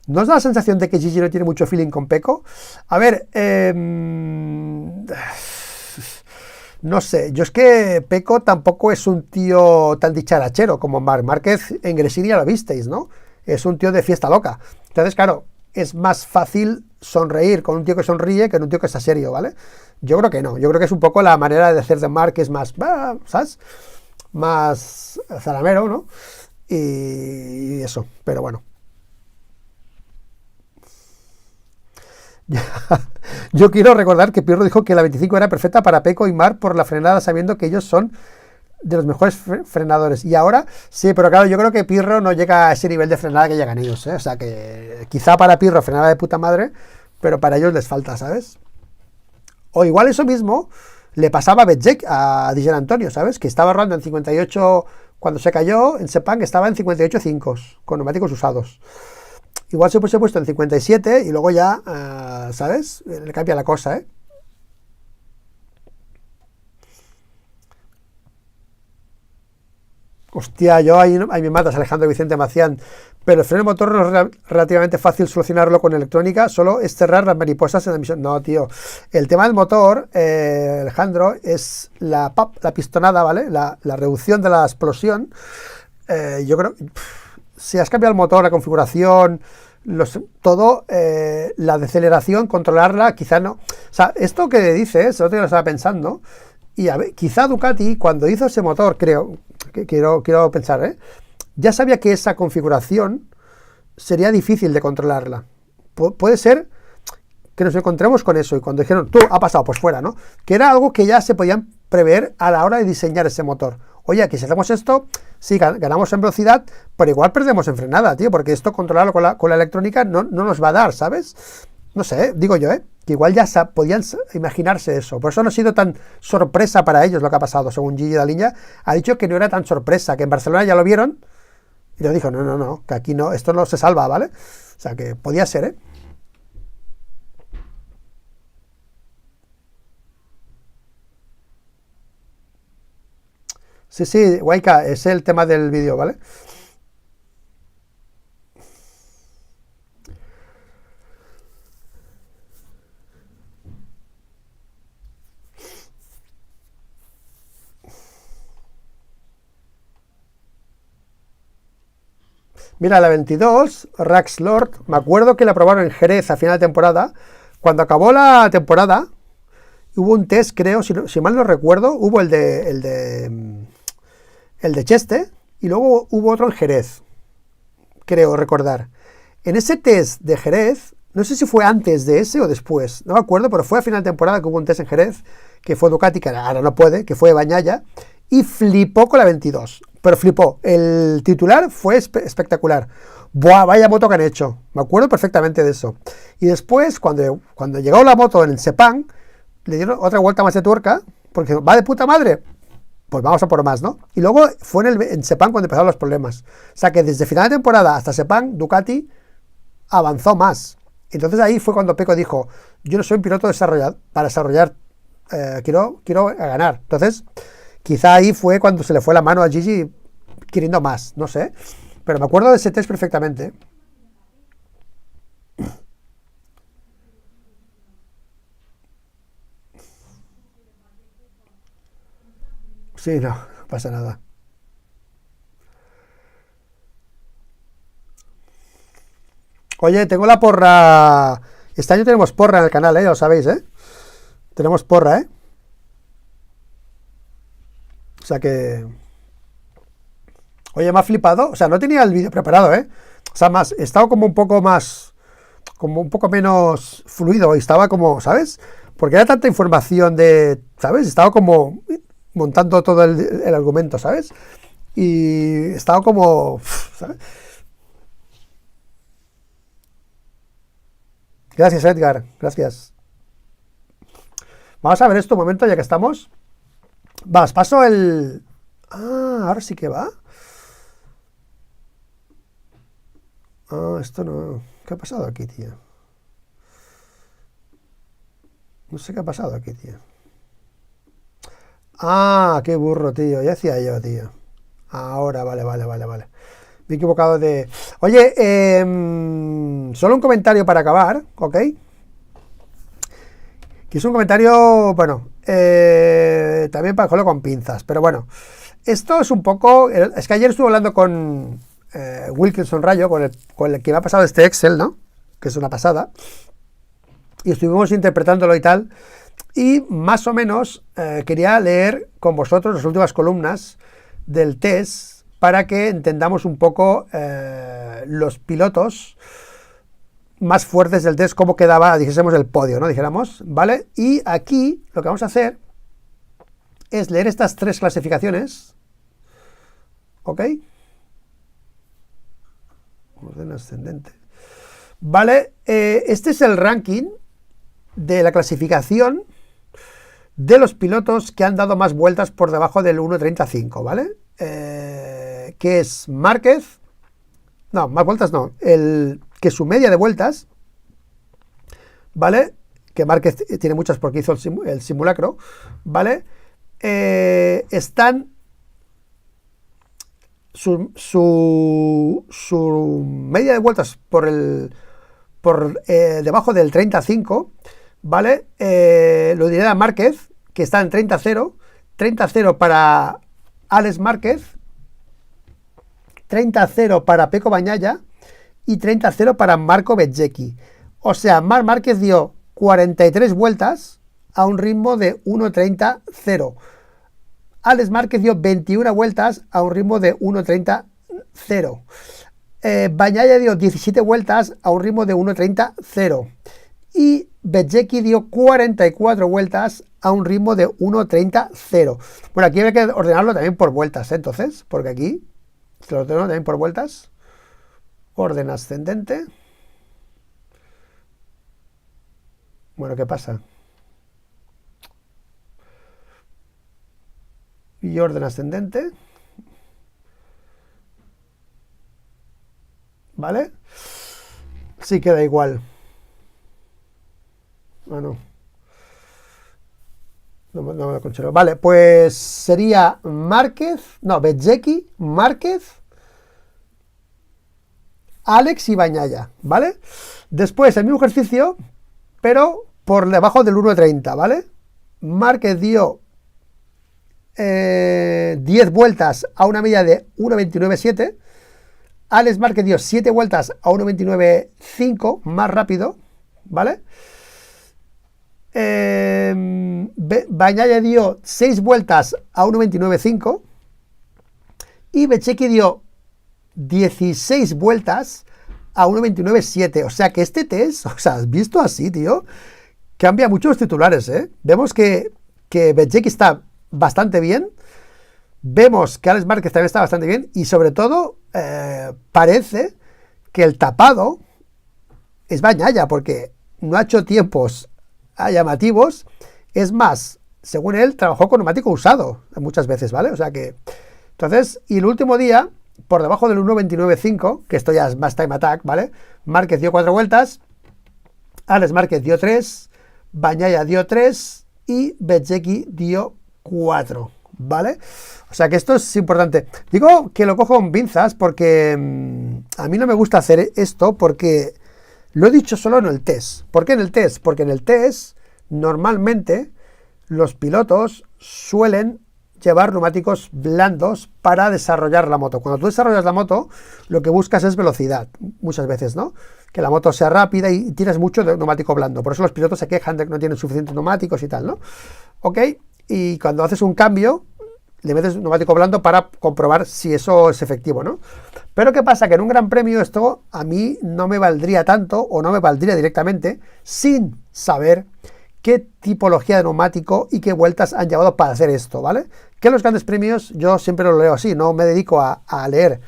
Speaker 1: ¿No os da la sensación de que Gigi no tiene mucho feeling con Pecco? A ver, no sé, yo es que Pecco tampoco es un tío tan dicharachero como Márquez en Gresini, ya lo visteis, ¿no? Es un tío de fiesta loca. Entonces, claro, es más fácil sonreír con un tío que sonríe que con un tío que está serio, ¿vale? Yo creo que no, yo creo que es un poco la manera de hacer de Márquez más, ¿sabes? Más zaramero, ¿no? Y eso, pero bueno. Yo quiero recordar que Pirro dijo que la 25 era perfecta para Pecco y Marc por la frenada, sabiendo que ellos son de los mejores frenadores. Y ahora, sí, pero claro, yo creo que Pirro no llega a ese nivel de frenada que llegan ellos, ¿eh? O sea que quizá para Pirro frenada de puta madre, pero para ellos les falta, ¿sabes? O igual eso mismo le pasaba a Betjec, a Dijan Antonio, ¿sabes? Que estaba rodando en 58 cuando se cayó, en Sepang estaba en 58.5 con neumáticos usados. Igual se hubiese puesto en 57 y luego ya, ¿sabes? Le cambia la cosa, ¿eh? Hostia, yo ahí me matas, Alejandro Vicente Macián. Pero el freno de motor no es relativamente fácil solucionarlo con electrónica, solo es cerrar las mariposas en la emisión. No, tío. El tema del motor, Alejandro, es la pistonada, ¿vale? La reducción de la explosión. Yo creo... Si has cambiado el motor, la configuración, todo, la deceleración, controlarla, quizá no. O sea, esto que dices, otro día lo estaba pensando, y a ver, quizá Ducati, cuando hizo ese motor, creo, que quiero pensar, ya sabía que esa configuración sería difícil de controlarla. Puede ser que nos encontremos con eso. Y cuando dijeron, tú, ha pasado, pues fuera, ¿no? Que era algo que ya se podían prever a la hora de diseñar ese motor. Oye, aquí si hacemos esto, sí, ganamos en velocidad, pero igual perdemos en frenada, tío, porque esto controlarlo con la electrónica no nos va a dar, ¿sabes? No sé, digo yo, que igual ya podían imaginarse eso. Por eso no ha sido tan sorpresa para ellos lo que ha pasado. Según Gigi Daliña, ha dicho que no era tan sorpresa, que en Barcelona ya lo vieron, y le dijo, no, que aquí no, esto no se salva, ¿vale? O sea, que podía ser, ¿eh? Sí, Waika, es el tema del vídeo, ¿vale? Mira, la 22, Rax Lord, me acuerdo que la probaron en Jerez a final de temporada. Cuando acabó la temporada, hubo un test, creo, si mal no recuerdo, hubo el de Cheste y luego hubo otro en Jerez, creo recordar. En ese test de Jerez, no sé si fue antes de ese o después, no me acuerdo, pero fue a final de temporada que hubo un test en Jerez, que fue Ducati, que ahora no puede, que fue Bañaya, y flipó con la 22, pero flipó. El titular fue espectacular. ¡Buah, vaya moto que han hecho! Me acuerdo perfectamente de eso. Y después, cuando llegó la moto en el Sepang, le dieron otra vuelta más de tuerca, porque va de puta madre. Pues vamos a por más, ¿no? Y luego fue en Sepang cuando empezaron los problemas. O sea que desde final de temporada hasta Sepang, Ducati avanzó más. Entonces ahí fue cuando Pecco dijo, yo no soy un piloto para desarrollar, quiero ganar. Entonces, quizá ahí fue cuando se le fue la mano a Gigi queriendo más, no sé. Pero me acuerdo de ese test perfectamente. Sí, no pasa nada. Oye, tengo la porra. Este año tenemos porra en el canal, ya lo sabéis, ¿eh? Tenemos porra, ¿eh? O sea que... Oye, me ha flipado. O sea, no tenía el vídeo preparado, ¿eh? O sea, he estado como un poco más... Como un poco menos fluido. Y estaba como, ¿sabes? Porque era tanta información ¿sabes? Estaba como montando todo el argumento, ¿sabes? Y estaba como... ¿sabes? Gracias, Edgar. Gracias. Vamos a ver esto un momento, ya que estamos. Vas, paso el... Ah, ahora sí que va. Ah, esto no... ¿Qué ha pasado aquí, tío? No sé qué ha pasado aquí, tío. Ah, qué burro, tío. Ya decía yo, tío. Ahora, vale. Me he equivocado de... Oye, solo un comentario para acabar, ¿ok? Que es un comentario, bueno, también para cogerlo con pinzas, pero bueno. Esto es un poco... Es que ayer estuve hablando con Wilkinson Rayo, con el que me ha pasado este Excel, ¿no? Que es una pasada. Y estuvimos interpretándolo y tal. Y más o menos quería leer con vosotros las últimas columnas del test para que entendamos un poco los pilotos más fuertes del test, cómo quedaba, dijésemos, el podio, ¿no? Dijéramos, ¿vale? Y aquí lo que vamos a hacer es leer estas tres clasificaciones, ¿ok? Orden ascendente. ¿Vale? Este es el ranking de la clasificación de los pilotos que han dado más vueltas por debajo del 1.35, ¿vale? Que es Márquez, no, más vueltas no, que su media de vueltas, ¿vale? Que Márquez tiene muchas porque hizo el simulacro, ¿vale? Están su media de vueltas por debajo del 35, ¿vale? Lo diré a Márquez, que está en 30-0, 30-0 para Alex Márquez, 30-0 para Pecco Bagnaia y 30-0 para Marco Bezzecchi. O sea, Marc Márquez dio 43 vueltas a un ritmo de 1.30-0. Alex Márquez dio 21 vueltas a un ritmo de 1.30-0. Bagnaia dio 17 vueltas a un ritmo de 1.30-0. y Bezzecchi dio 44 vueltas a un ritmo de 1.30.0. Bueno, aquí hay que ordenarlo también por vueltas, ¿eh? Entonces, porque aquí se lo ordeno también por vueltas. Orden ascendente. Bueno, ¿qué pasa? Y orden ascendente. ¿Vale? Sí, queda igual. Ah, no. No me lo considero. Vale, pues sería Márquez, no, Bezzecchi, Márquez, Alex y Bagnaia, ¿vale? Después el mismo ejercicio, pero por debajo del 1.30, ¿vale? Márquez dio 10 vueltas a una media de 1.29.7. Alex Márquez dio 7 vueltas a 1.29.5, más rápido, ¿vale? Bagnaia dio 6 vueltas a 1.29.5 y Bezzecchi dio 16 vueltas a 1.29.7. O sea que este test, o sea, visto así, tío, cambia mucho los titulares, ¿eh? Vemos que Bezzecchi está bastante bien, vemos que Alex Márquez también está bastante bien y sobre todo parece que el tapado es Bagnaia porque no ha hecho tiempos llamativos. Es más, según él, trabajó con neumático usado muchas veces, ¿vale? O sea que, entonces, y el último día, por debajo del 1.29.5, que esto ya es más time attack, ¿vale? Márquez dio 4 vueltas, Alex Márquez dio 3, Bagnaia dio 3 y Bezzecchi dio 4, ¿vale? O sea que esto es importante. Digo que lo cojo con pinzas porque a mí no me gusta hacer esto porque lo he dicho solo en el test. ¿Por qué en el test? Porque en el test normalmente los pilotos suelen llevar neumáticos blandos para desarrollar la moto. Cuando tú desarrollas la moto, lo que buscas es velocidad, muchas veces, ¿no? Que la moto sea rápida y tienes mucho de neumático blando. Por eso los pilotos se quejan de que no tienen suficientes neumáticos y tal, ¿no? ¿Ok? Y cuando haces un cambio, le metes un neumático blando para comprobar si eso es efectivo, ¿no? Pero ¿qué pasa? Que en un gran premio esto a mí no me valdría tanto o no me valdría directamente sin saber qué tipología de neumático y qué vueltas han llevado para hacer esto, ¿vale? Que en los grandes premios yo siempre lo leo así, no me dedico a leer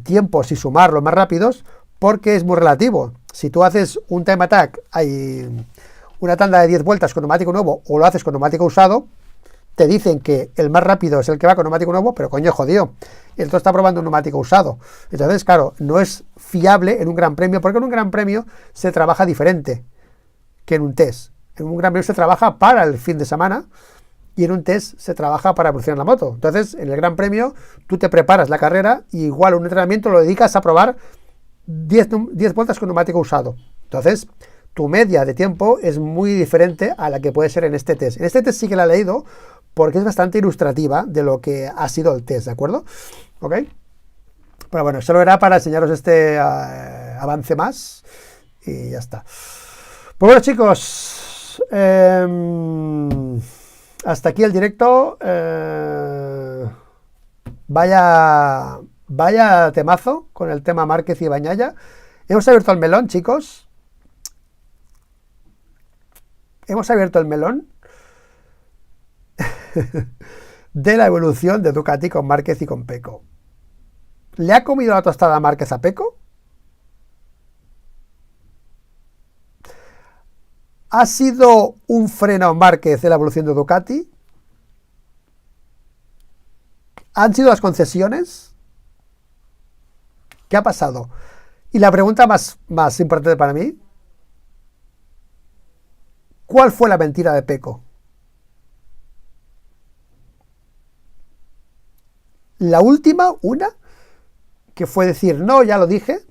Speaker 1: tiempos y sumarlos más rápidos porque es muy relativo. Si tú haces un time attack, hay una tanda de 10 vueltas con neumático nuevo o lo haces con neumático usado, te dicen que el más rápido es el que va con neumático nuevo, pero coño, jodido, el otro está probando un neumático usado. Entonces, claro, no es fiable en un gran premio, porque en un gran premio se trabaja diferente que en un test. En un gran premio se trabaja para el fin de semana y en un test se trabaja para evolucionar la moto. Entonces, en el gran premio, tú te preparas la carrera y igual un entrenamiento lo dedicas a probar 10 vueltas con neumático usado. Entonces, tu media de tiempo es muy diferente a la que puede ser en este test. En este test sí que la he leído porque es bastante ilustrativa de lo que ha sido el test, ¿de acuerdo? ¿Ok? Pero bueno, solo era para enseñaros este avance más y ya está. Pues bueno, chicos, hasta aquí el directo. Vaya temazo con el tema Márquez y Bagnaia. Hemos abierto el melón, chicos. Hemos abierto el melón de la evolución de Ducati con Márquez y con Pecco. ¿Le ha comido la tostada a Márquez a Pecco? ¿Ha sido un freno Márquez de la evolución de Ducati? ¿Han sido las concesiones? ¿Qué ha pasado? Y la pregunta más importante para mí, ¿cuál fue la mentira de Pecco? La última, una, que fue decir, no, ya lo dije,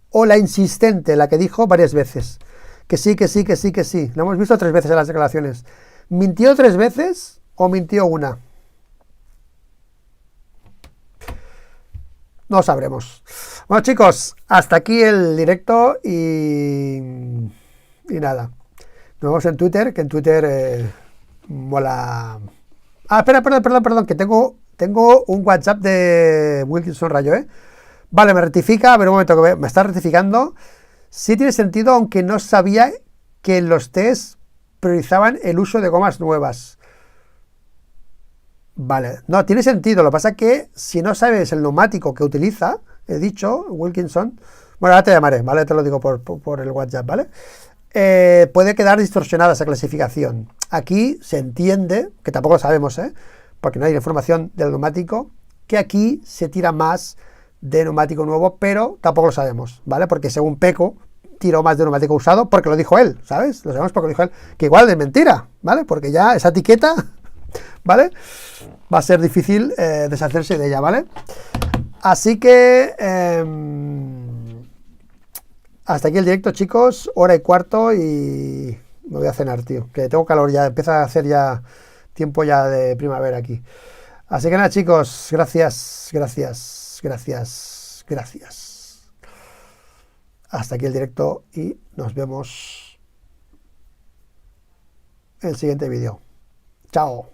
Speaker 1: o la insistente, la que dijo varias veces, que sí, que sí, que sí, que sí. Lo hemos visto 3 veces en las declaraciones. ¿Mintió 3 veces o mintió una? No sabremos. Bueno, chicos, hasta aquí el directo y nada. Nos vemos en Twitter, que en Twitter mola. Ah, espera, perdón, que tengo un WhatsApp de Wilkinson Rayo, ¿eh? Vale, me rectifica, a ver un momento, que me está rectificando. Sí tiene sentido, aunque no sabía que los test priorizaban el uso de gomas nuevas. Vale, no, tiene sentido. Lo que pasa es que si no sabes el neumático que utiliza, he dicho, Wilkinson, bueno, ahora te llamaré, ¿vale? Te lo digo por el WhatsApp, ¿vale? Puede quedar distorsionada esa clasificación. Aquí se entiende, que tampoco lo sabemos, porque no hay información del neumático, que aquí se tira más de neumático nuevo, pero tampoco lo sabemos, ¿vale? Porque según Peco, tiró más de neumático usado porque lo dijo él, ¿sabes? Lo sabemos porque lo dijo él, que igual es mentira, ¿vale? Porque ya esa etiqueta, ¿vale? Va a ser difícil deshacerse de ella, ¿vale? Así que hasta aquí el directo, chicos, 1:15 y me voy a cenar, tío, que tengo calor ya, empieza a hacer ya tiempo ya de primavera aquí. Así que nada, chicos, gracias. Hasta aquí el directo y nos vemos en el siguiente vídeo. Chao.